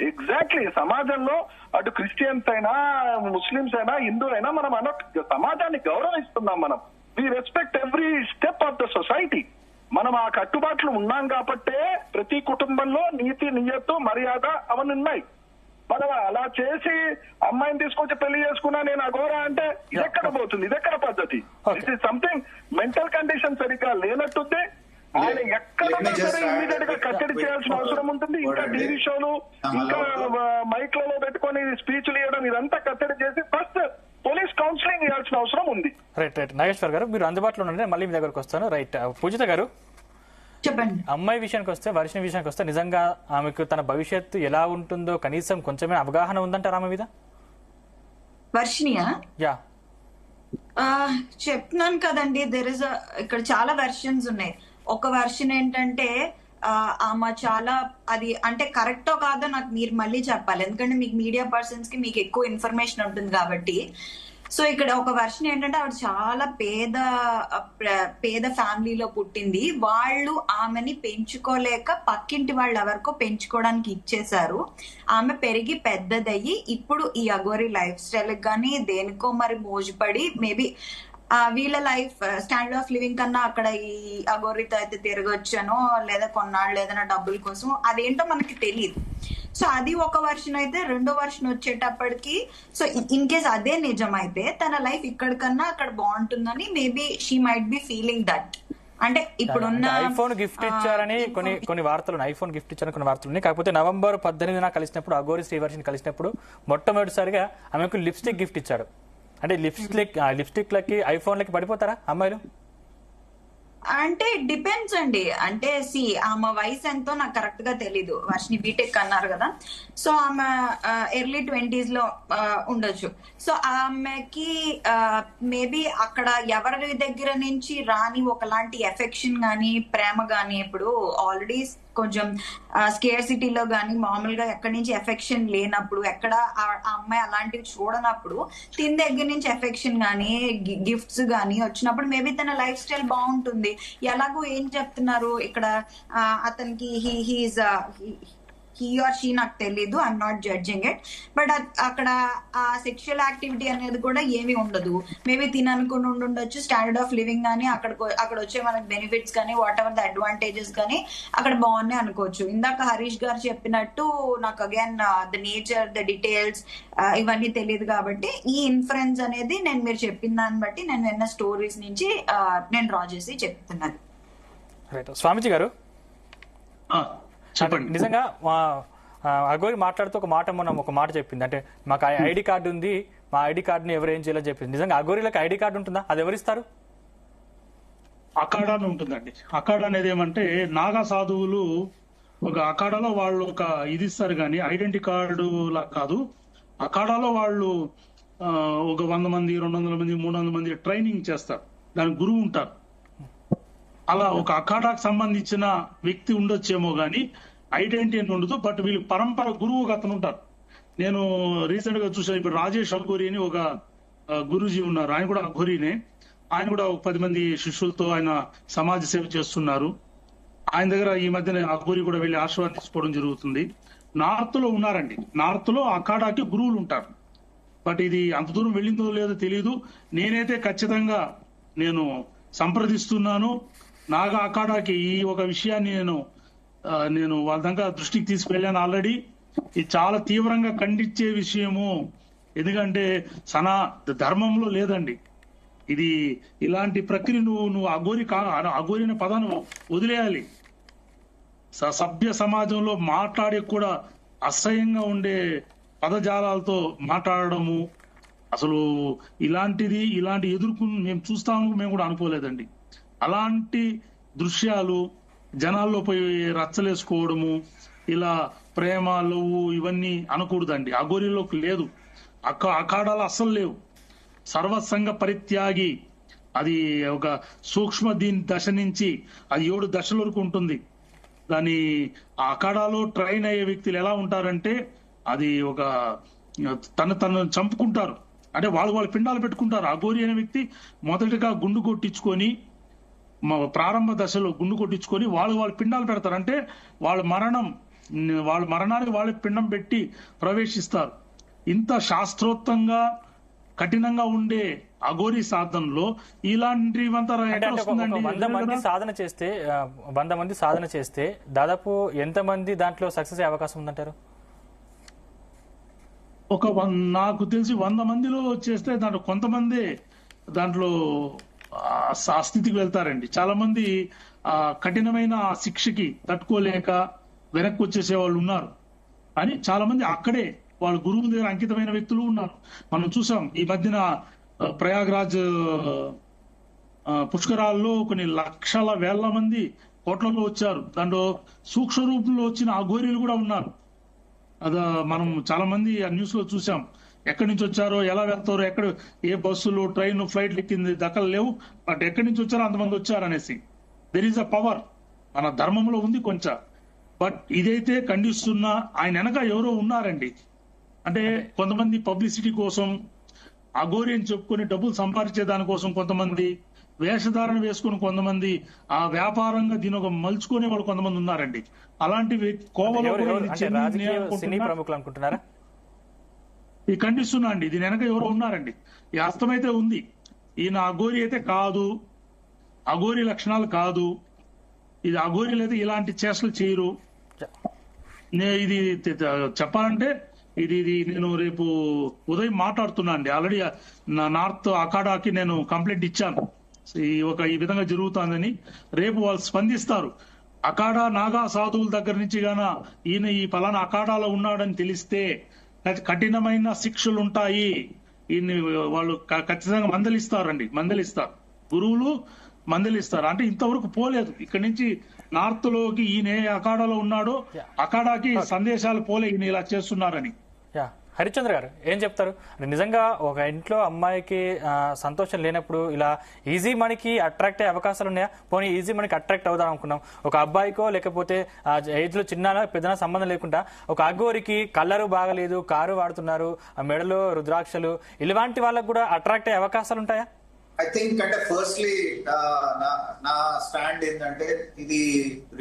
ఎగ్జాక్ట్లీ సమాజంలో అటు క్రిస్టియన్స్ అయినా, ముస్లిమ్స్ అయినా, హిందూ అయినా మనం సమాజాన్ని గౌరవిస్తున్నాం. మనం we respect every step of the society. మనం ఆ కట్టుబాట్లు ఉన్నాం కాబట్టే ప్రతి కుటుంబంలో నీతి, నియత్తు, మర్యాద అవన్నీ ఉన్నాయి. మనం అలా చేసి అమ్మాయిని తీసుకొచ్చి పెళ్లి చేసుకున్నా నేను అఘోర అంటే ఇదెక్కడ పోతుంది, ఇదెక్కడ పద్ధతి? It is something mental condition సరిగ్గా లేనట్టుంది. ఆయన ఎక్కడున్నా సరే ఇమీడియట్ గా కట్టడి చేయాల్సిన అవసరం ఉంటుంది. ఇంకా టీవీ షోలు, ఇంకా మైక్లలో పెట్టుకొని స్పీచ్లు ఇవ్వడం, ఇదంతా కట్టడి చేసి ఫస్ట్ పోలీస్ కౌన్సిలింగ్ ఇవ్వాల్సిన అవసరం ఉంది. రైట్. నాగేశ్వర్ గారు, మీరు అందుబాటులో ఉండండి, మళ్ళీ మీ దగ్గరకు వస్తాను. రైట్. పూజిత గారు, చెప్పండి. అమ్మాయి విషయానికి వస్తే, వర్షిణి విషయానికి వస్తే, నిజంగా ఆమెకు తన భవిష్యత్తు ఎలా ఉంటుందో కనీసం కొంచెమే అవగాహన ఉందంటారు ఆమె మీద? వర్షిణియా? యా, చెప్తున్నాను కదండి, ఇక్కడ చాలా వెర్షన్స్ ఉన్నాయి. ఒక వెర్షన్ ఏంటంటే ఆమె చాలా, అది అంటే కరెక్టో కాదో నాకు మీరు మళ్ళీ చెప్పాలి, ఎందుకంటే మీకు మీడియా పర్సన్స్ కి మీకు ఎక్కువ ఇన్ఫర్మేషన్ ఉంటుంది కాబట్టి. సో ఇక్కడ ఒక వర్షన్ ఏంటంటే ఆవిడ చాలా పేద ఫ్యామిలీలో పుట్టింది. వాళ్ళు ఆమెని పెంచుకోలేక పక్కింటి వాళ్ళు ఎవరికో పెంచుకోవడానికి ఇచ్చేశారు. ఆమె పెరిగి పెద్దదయ్యి ఇప్పుడు ఈ అఘోరి లైఫ్ స్టైల్ కానీ దేనికో మరి మోజుపడి మేబీ వీళ్ళ లైఫ్ స్టాండర్డ్ ఆఫ్ లివింగ్ కన్నా అక్కడ ఈ అఘోరితో అయితే తిరగొచ్చానో లేదా కొన్నాళ్ళు ఏదైనా డబ్బుల కోసం అదేంటో మనకి తెలియదు. సో అది ఒక వర్షన్ అయితే, రెండో వర్షన్ వచ్చేటప్పటికి సో ఇన్ కేస్ అదే నిజమైతే తన లైఫ్ ఇక్కడికన్నా అక్కడ బాగుంటుందని maybe she might be feeling that. అంటే ఇప్పుడున్న ఐఫోన్ గిఫ్ట్ ఇచ్చారని కొన్ని వార్తలు, ఐఫోన్ గిఫ్ట్ ఇచ్చారని కొన్ని వార్తలు ఉన్నాయి. కాకపోతే నవంబర్ 18న కలిసినప్పుడు అఘోరి శ్రీవర్షిని కలిసినప్పుడు మొట్టమొదటిసారిగా ఆమెకు లిప్స్టిక్ గిఫ్ట్ ఇచ్చాడు. అంటే లిప్స్టిక్లకి ఐఫోన్లకి పడిపోతారా అమ్మాయిలు? అంటే డిపెండ్స్ అండి. అంటే ఆమె వయసు ఎంతో నాకు కరెక్ట్ గా తెలీదు. వర్షిని బీటెక్ అన్నారు కదా, సో ఆమె ఎర్లీ 20s లో ఉండొచ్చు. సో ఆమెకి మేబీ అక్కడ ఎవరి దగ్గర నుంచి రాని ఒకలాంటి ఎఫెక్షన్ గానీ ప్రేమ గానీ, ఇప్పుడు ఆల్రెడీ కొంచెం స్కేర్సిటీలో గానీ మామూలుగా ఎక్కడి నుంచి ఎఫెక్షన్ లేనప్పుడు, ఎక్కడ ఆ అమ్మాయి అలాంటివి చూడనప్పుడు తిన దగ్గర నుంచి ఎఫెక్షన్ గానీ గిఫ్ట్స్ గానీ వచ్చినప్పుడు మేబీ తన లైఫ్ స్టైల్ బాగుంటుంది. ఎలాగో ఏం చెప్తున్నారు ఇక్కడ అతనికి హీ ఆర్ షీ నాకు తెలీదు, I'm not judging it, but అక్కడ ఆ సెక్షువల్ యాక్టివిటీ అనేది కూడా ఏమీ ఉండదు. మేబీ తిననుకుని ఉండొచ్చు, స్టాండర్డ్ ఆఫ్ లివింగ్ కానీ అక్కడ వచ్చే మనకి బెనిఫిట్స్ కానీ వాట్ ఎవర్ ద అడ్వాంటేజెస్ కానీ అక్కడ బాగున్నాయి అనుకోవచ్చు. ఇందాక హరీష్ గారు చెప్పినట్టు నాకు again the nature, the details ఇవన్నీ తెలియదు కాబట్టి ఈ ఇన్ఫరెన్స్ అనేది నేను మీరు చెప్పిన దాన్ని బట్టి నేను విన్న స్టోరీస్ నుంచి నేను డ్రా చేసి చెప్తున్నాను. స్వామిజీ గారు చెప్పండి. నిజంగా అఘోరి మాట్లాడుతూ ఒక మాట చెప్పింది, అంటే మాకు ఐడి కార్డు ఉంది, మా ఐడి కార్డుని ఎవరు ఏం చేయాలని చెప్పింది. నిజంగా అఘోరిలకు ఐడి కార్డు ఉంటుందా? అది ఎవరిస్తారు? అఖాడా ఉంటుందండి. అఖాడా అనేది ఏమంటే నాగా సాధువులు ఒక అఖాడాలో వాళ్ళు ఒక ఇది ఇస్తారు కానీ ఐడెంటిటీ కార్డు లా కాదు. అఖాడాలో వాళ్ళు ఒక 100 మంది, 200 మంది, 300 మంది ట్రైనింగ్ చేస్తారు, దానికి గురువు ఉంటారు. అలా ఒక అఖాడాకు సంబంధించిన వ్యక్తి ఉండొచ్చేమో గానీ ఐడెంటిటీ అని ఉండదు. బట్ వీళ్ళు పరంపర గురువు అతను ఉంటారు. నేను రీసెంట్ గా చూసాను, ఇప్పుడు రాజేష్ అఘోరి అని ఒక గురూజీ ఉన్నారు, ఆయన కూడా అఘోరినే. ఆయన కూడా ఒక 10 మంది శిష్యులతో ఆయన సమాజ సేవ చేస్తున్నారు. ఆయన దగ్గర ఈ మధ్యన అఘోరి కూడా వెళ్ళి ఆశీర్వాదం తీసుకోవడం జరుగుతుంది. నార్త్ లో ఉన్నారండి, నార్త్ లో అఖాడాకి గురువులు ఉంటారు. బట్ ఇది అంత దూరం వెళ్ళిందో లేదో తెలియదు. నేనైతే ఖచ్చితంగా నేను సంప్రదిస్తున్నాను. నాగా అఖాడాకి ఈ ఒక విషయాన్ని నేను వాళ్ళ దగ్గర దృష్టికి తీసుకెళ్లాను ఆల్రెడీ. ఇది చాలా తీవ్రంగా ఖండించే విషయము. ఎందుకంటే ధర్మంలో లేదండి ఇది. ఇలాంటి ప్రక్రియ నువ్వు అఘోరి అనే పదాన్ని వదిలేయాలి. సభ్య సమాజంలో మాట్లాడే కూడా అసహ్యంగా ఉండే పదజాలాలతో మాట్లాడడము, అసలు ఇలాంటి ఎదుర్కొని మేము చూస్తామని మేము కూడా అనుకోలేదండి. అలాంటి దృశ్యాలు జనాల్లో పోయి రచ్చలేసుకోవడము, ఇలా ప్రేమ లవ్వు ఇవన్నీ అనకూడదండి. అఘోరిలోకి లేదు, అఖాడాలు అస్సలు లేవు. సర్వసంగ పరిత్యాగి, అది ఒక సూక్ష్మ దీని దశ నుంచి అది 7 దశల వరకు ఉంటుంది. దాని ఆ అఖాడాలో ట్రైన్ అయ్యే వ్యక్తులు ఎలా ఉంటారంటే అది ఒక తను చంపుకుంటారు, అంటే వాళ్ళు పిండాలు పెట్టుకుంటారు. అఘోరి అనే వ్యక్తి మొదటిగా గుండు కొట్టించుకొని ప్రారంభ దశలో గుండు కొట్టించుకొని వాళ్ళు పిండాలు పెడతారు. అంటే వాళ్ళ మరణానికి వాళ్ళ పిండం పెట్టి ప్రవేశిస్తారు. ఇంత శాస్త్రోక్తంగా కఠినంగా ఉండే అఘోరి సాధనలో ఇలాంటివంతా 100 మంది సాధన చేస్తే దాదాపు ఎంతమంది దాంట్లో సక్సెస్ అయ్యే అవకాశం ఉందంటారు? నాకు తెలిసి 100 మందిలో చేస్తే దాంట్లో కొంతమంది దాంట్లో ఆ స్థితికి వెళ్తారండి. చాలా మంది ఆ కఠినమైన శిక్షకి తట్టుకోలేక వెనక్కి వచ్చేసే వాళ్ళు ఉన్నారు. అని చాలా మంది అక్కడే వాళ్ళ గురువు దగ్గర అంకితమైన వ్యక్తులు ఉన్నారు. మనం చూసాం ఈ మధ్యన ప్రయాగ్రాజ్ పుష్కరాల్లో కొన్ని లక్షల వేల మంది కోట్లలో వచ్చారు. దాంట్లో సూక్ష్మ రూపంలో వచ్చిన అఘోరీలు కూడా ఉన్నారు. మనం చాలా మంది ఆ న్యూస్ లో చూసాం. ఎక్కడి నుంచి వచ్చారో, ఎలా వెళ్తారో, ఏ బస్సులు, ట్రైన్, ఫ్లైట్లు ఎక్కింది దక్కలు లేవు. బట్ ఎక్కడి నుంచి వచ్చారో అంతమంది వచ్చారనేసి దెర్ ఈస్ అ పవర్ మన ధర్మంలో ఉంది కొంచెం. బట్ ఇదైతే ఖండిస్తున్నా ఆయన వెనక ఎవరో ఉన్నారండి. అంటే కొంతమంది పబ్లిసిటీ కోసం అఘోరి అని చెప్పుకొని డబ్బులు సంపాదించే దానికోసం కొంతమంది, వేషధారణ వేసుకుని కొంతమంది, ఆ వ్యాపారంగా దీని ఒక మలుచుకునే వాళ్ళు కొంతమంది ఉన్నారండి. అలాంటి కోవలో కూడా ఇది అంటే చెందింది రాజకీయ సినీ అనుకుంటున్నా. ప్రముఖులు అనుకుంటున్నారా? ఇది ఖండిస్తున్నా అండి. దీని వెనక ఎవరు ఉన్నారండి. ఈ అస్తమైతే ఉంది. ఈయన అఘోరి అయితే కాదు, అఘోరి లక్షణాలు కాదు. ఇది అఘోరీలు అయితే ఇలాంటి చేష్టలు చేయరు. ఇది చెప్పాలంటే ఇది నేను రేపు ఉదయం మాట్లాడుతున్నా అండి. ఆల్రెడీ నార్త్ అఖాడాకి నేను కంప్లైంట్ ఇచ్చాను, ఈ విధంగా జరుగుతుందని. రేపు వాళ్ళు స్పందిస్తారు. అఖాడా నాగా సాధువుల దగ్గర నుంచి గాన ఈయన ఈ ఫలానా అఖాడాలో ఉన్నాడని తెలిస్తే కఠినమైన శిక్షలు ఉంటాయి. ఈయన్ని వాళ్ళు ఖచ్చితంగా మందలిస్తారు. గురువులు మందలిస్తారు. అంటే ఇంతవరకు పోలేదు. ఇక్కడి నుంచి నార్త్ లోకి ఈయన ఏ అఖాడాలో ఉన్నాడో అఖాడాకి సందేశాలు పోలే ఈయన ఇలా చేస్తున్నారని. హరిశ్చంద్ర గారు ఏం చెప్తారు? నిజంగా ఒక ఇంట్లో అమ్మాయికి సంతోషం లేనప్పుడు ఇలా ఈజీ మనీకి అట్రాక్ట్ అయ్యే అవకాశాలు ఉన్నాయా? పోనీ ఈజీ మనీకి అట్రాక్ట్ అవుదాం అనుకున్నాం, ఒక అబ్బాయికో లేకపోతే ఏజ్ లో చిన్న పెద్దన సంబంధం లేకుండా ఒక అఘోరికి కలరు బాగలేదు, కారు వాడుతున్నారు, మెడలో రుద్రాక్షలు, ఇలాంటి వాళ్ళకు కూడా అట్రాక్ట్ అయ్యే అవకాశాలు ఉంటాయా? ఐ థింక్ అంటే ఫస్ట్లీ నా స్టాండ్ ఏంటంటే ఇది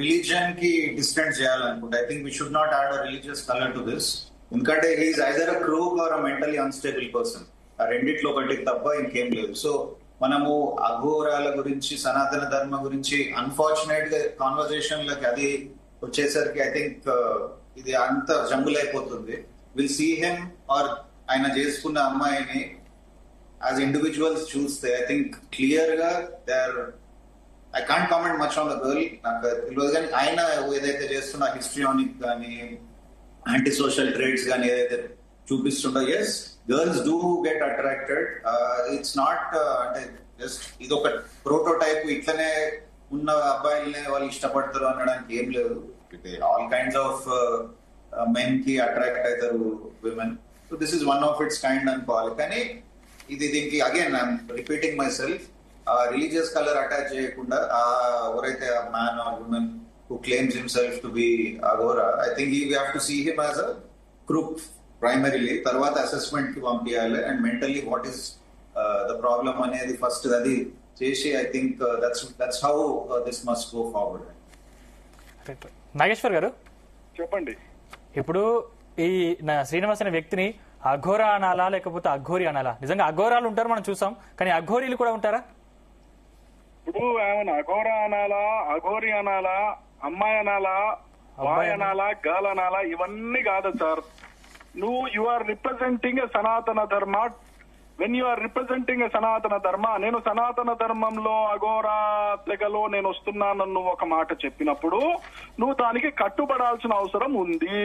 రిలీజియన్ కి డిస్టెన్స్ చేయాలనుకుంటా. I think we should not add a religious colour to this. ఎందుకంటే he is either a crook or a mentally unstable person. ఆ రెండిట్లో ఒకటి తప్ప ఇంకేం లేదు. సో మనము అఘోరాల గురించి, సనాతన ధర్మ గురించి అన్ఫార్చునేట్ గా కాన్వర్జేషన్లకి అది వచ్చేసరికి ఐ థింక్ ఇది అంత జంబుల్ అయిపోతుంది. విల్ సీ హిమ్ ఆర్ ఆయన చేసుకున్న అమ్మాయిని యాజ్ ఇండివిజువల్స్ చూస్తే ఐ థింక్ క్లియర్ గా I can't comment much on the girl, నాకు తెలియదు. కానీ ఆయన ఏదైతే చేస్తున్న హిస్ట్రియానిక్ కానీ యాంటీ సోషల్ ట్రేడ్స్ కానీ ఏదైతే చూపిస్తుండో, yes girls do get attracted. It's not అంటే జస్ట్ ఇది ఒక ప్రోటోటైప్, ఇట్లనే ఉన్న అబ్బాయిలనే వాళ్ళు ఇష్టపడతారు అనడానికి ఏం లేదు. ఆల్ కైండ్స్ ఆఫ్ మెన్ కి అట్రాక్ట్ అవుతారు women. So this is one of its kind అనుకోవాలి. కానీ దీనికి again I'm repeating myself, religious colour attach చేయకుండా ఎవరైతే man or woman who claims himself to be Aghora, I think we have to see him as a crook primarily. Tarvata assessment ki pampiyale and mentally what is the problem anedi first adi cheshi. I think that's how this must go forward. Nageshwar గారు చెప్పండి. ఇప్పుడు ఈ శ్రీనివాస్ అనే వ్యక్తిని అఘోరా అనాలా లేకపోతే అఘోరి అనాలా? నిజంగా అఘోరాలు ఉంటారు మనం చూసాం, కానీ అఘోరీలు కూడా ఉంటారా? ఇప్పుడు ఏమన్నా అఘోరా అనాలా, అఘోరి అనాలా, అమ్మాయి అనాలా, బాయ్ అనాలా, గర్ల్ అనాలా, ఇవన్నీ కాదు సార్. యు ఆర్ రిప్రజెంటింగ్ ఎ సనాతన ధర్మ. వెన్ యు ఆర్ రిప్రజెంటింగ్ ఎ సనాతన ధర్మ, నేను సనాతన ధర్మంలో అఘోరా తెగలో నేను వస్తున్నానని నువ్వు ఒక మాట చెప్పినప్పుడు నువ్వు దానికి కట్టుబడాల్సిన అవసరం ఉంది.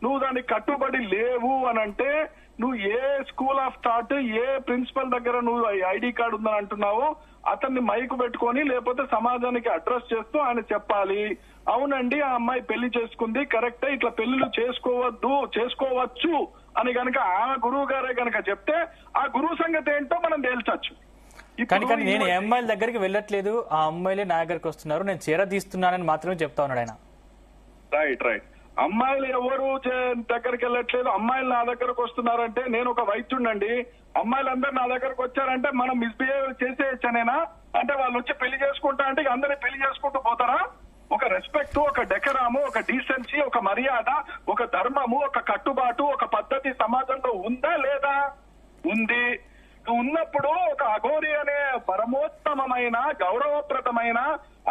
నువ్వు దానికి కట్టుబడి లేవు అని అంటే నువ్వు ఏ స్కూల్ ఆఫ్ థాట్, ఏ ప్రిన్సిపల్ దగ్గర నువ్వు ఐడి కార్డు ఉందని అంటున్నావో అతన్ని మైకు పెట్టుకొని లేకపోతే సమాజానికి అడ్రస్ చేస్తూ ఆయన చెప్పాలి, అవునండి ఆ అమ్మాయి పెళ్లి చేసుకుంది కరెక్టే, ఇట్లా పెళ్లిళ్ళు చేసుకోవచ్చు అని గనక ఆ గురువు గారే గనక చెప్తే ఆ గురువు సంగతి ఏంటో మనం తేల్చచ్చు. కానీ నేను ఏ అమ్మాయిల దగ్గరికి వెళ్ళట్లేదు, ఆ అమ్మాయిలే నా దగ్గరికి వస్తున్నారు, నేను చేరదీస్తున్నానని మాత్రమే చెప్తా ఉన్నాడు ఆయన. రైట్. అమ్మాయిలు ఎవరు దగ్గరికి వెళ్ళట్లేదు, అమ్మాయిలు నా దగ్గరకు వస్తున్నారంటే నేను ఒక వైద్యుడినండి, అమ్మాయిలందరూ నా దగ్గరకు వచ్చారంటే మనం మిస్బిహేవ్ చేసేయచ్చనేనా? అంటే వాళ్ళు వచ్చి పెళ్లి చేసుకుంటా అంటే అందరినీ పెళ్లి చేసుకుంటూ పోతారా? ఒక రెస్పెక్ట్, ఒక డెకరాము, ఒక డీసెన్సీ, ఒక మర్యాద, ఒక ధర్మము, ఒక కట్టుబాటు, ఒక పద్ధతి సమాజంలో ఉందా లేదా? ఉంది. ఉన్నప్పుడు ఒక అఘోరి అనే పరమోత్తమమైన, గౌరవప్రదమైన,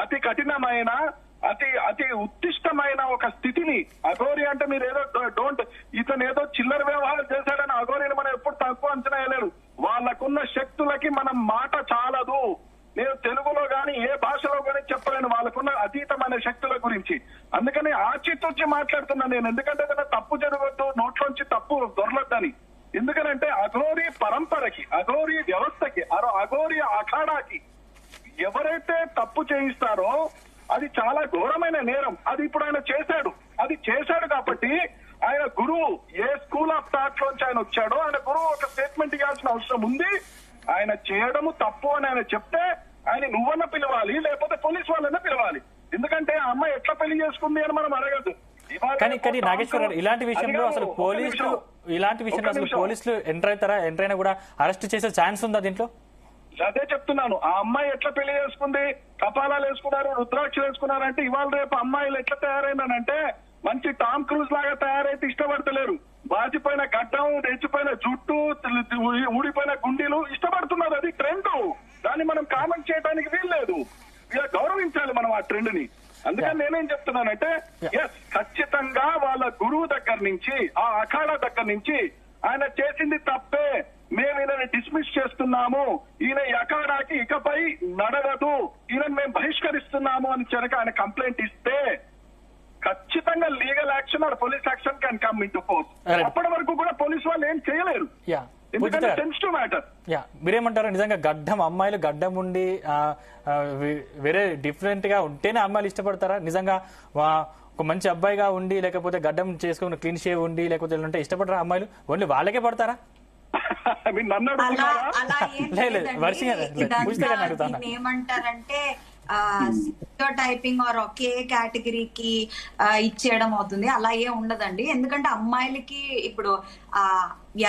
అతి కఠినమైన, అతి ఉత్తిష్టమైన ఒక స్థితిని, అఘోరి అంటే మీరు ఏదో ఇతను ఏదో చిల్లర వ్యవహారం చేశాడని అఘోరిని మనం ఎప్పుడు తక్కువ అంచనా వేయలేరు. వాళ్ళకున్న శక్తులకి మనం మాట చాలదు. నేను తెలుగులో గాని ఏ భాషలో గానీ చెప్పలేను వాళ్ళకున్న అతీతమైన శక్తుల గురించి. అందుకని ఆచితూచి మాట్లాడుతున్నాను నేను. ఎందుకంటే ఏదైనా తప్పు జరగొద్దు, నోట్లోంచి తప్పు దొరలొద్దని. ఎందుకనంటే అఘోరి పరంపరకి, అఘోరి వ్యవస్థకి, అఘోరి అఖాడాకి ఎవరైతే తప్పు చేయిస్తారో అది చాలా ఘోరమైన నేరం. అది ఇప్పుడు ఆయన చేశాడు కాబట్టి ఆయన గురువు ఏ స్కూల్ ఆఫ్ థాట్ లోంచి ఆయన వచ్చాడో ఆయన గురువు ఒక స్టేట్మెంట్ ఇవ్వాల్సిన అవసరం ఉంది. ఆయన చేయడము తప్పు అని ఆయన చెప్తే ఆయన నువ్వన్నా పిలవాలి, లేకపోతే పోలీస్ వాళ్ళన్నా పిలవాలి. ఎందుకంటే ఆ అమ్మాయి ఎట్లా పెళ్లి చేసుకుంది అని మనం అడగదు. కానీ నాగేశ్వర గారు ఇలాంటి విషయంలో అసలు పోలీసులు ఇలాంటి విషయంలో ఒక్క అసలు నిమిషం. పోలీసులు ఎంటర్ అయినా కూడా అరెస్ట్ చేసే ఛాన్స్ ఉందా దీంట్లో? అదే చెప్తున్నాను. ఆ అమ్మాయి ఎట్లా పెళ్లి చేసుకుంది, కపాలాలు వేసుకున్నారు, రుద్రాక్షలు వేసుకున్నారు అంటే ఇవాళ రేపు అమ్మాయిలు ఎట్లా తయారైందనంటే మంచి టామ్ క్రూజ్ లాగా తయారైతే ఇష్టపడతలేరు. బాచిపోయిన గడ్డం, రెచ్చిపోయిన జుట్టు, ఊడిపోయిన గుండీలు ఇష్టపడుతున్నారు. అది ట్రెండ్. దాన్ని మనం కామెంట్ చేయడానికి వీల్లేదు. ఇలా గౌరవించాలి మనం ఆ ట్రెండ్ ని. అందుకని నేనేం చెప్తున్నానంటే ఎస్, ఖచ్చితంగా వాళ్ళ గురువు దగ్గర నుంచి, ఆ అఖాడా దగ్గర నుంచి ఆయన చేసింది తప్పే, మేము ఈయనని డిస్మిస్ చేస్తున్నాము, ఈయన ఈ అఖాడాకి ఇకపై నడవదు, ఈయనని మేము బహిష్కరిస్తున్నాము అని కనుక ఆయన కంప్లైంట్ ఇస్తే ఖచ్చితంగా legal action or police action can come into force. Right. అప్పటి వరకు కూడా పోలీసు వాళ్ళు ఏం చేయలేరు, యా ఎందుకంటే సెన్సిటివ్ మ్యాటర్. యా మీరేమంటారు? నిజంగా అమ్మాయిలు గడ్డం ఉండి వేరే డిఫరెంట్ గా ఉంటేనే అమ్మాయిలు ఇష్టపడతారా? నిజంగా ఒక మంచి అబ్బాయిగా ఉండి లేకపోతే గడ్డం చేసుకుని క్లీన్ షేవ్ ఉండి లేకపోతే ఉంటే ఇష్టపడరా అమ్మాయిలు? ఓన్లీ వాళ్ళకే పడతారా? మీరు నన్ను అలా అడుగుతున్నారా? అలా ఏం లేదు, లేదండి. వర్షిగా పూజిత గారిని అడుగుతాను. దీన్ని ఏమంటారంటే టైపింగ్ ఆర్ ఒకే కేటగిరీకి ఇచ్చేయడం అవుతుంది. అలా ఏం ఉండదండి. ఎందుకంటే అమ్మాయిలకి ఇప్పుడు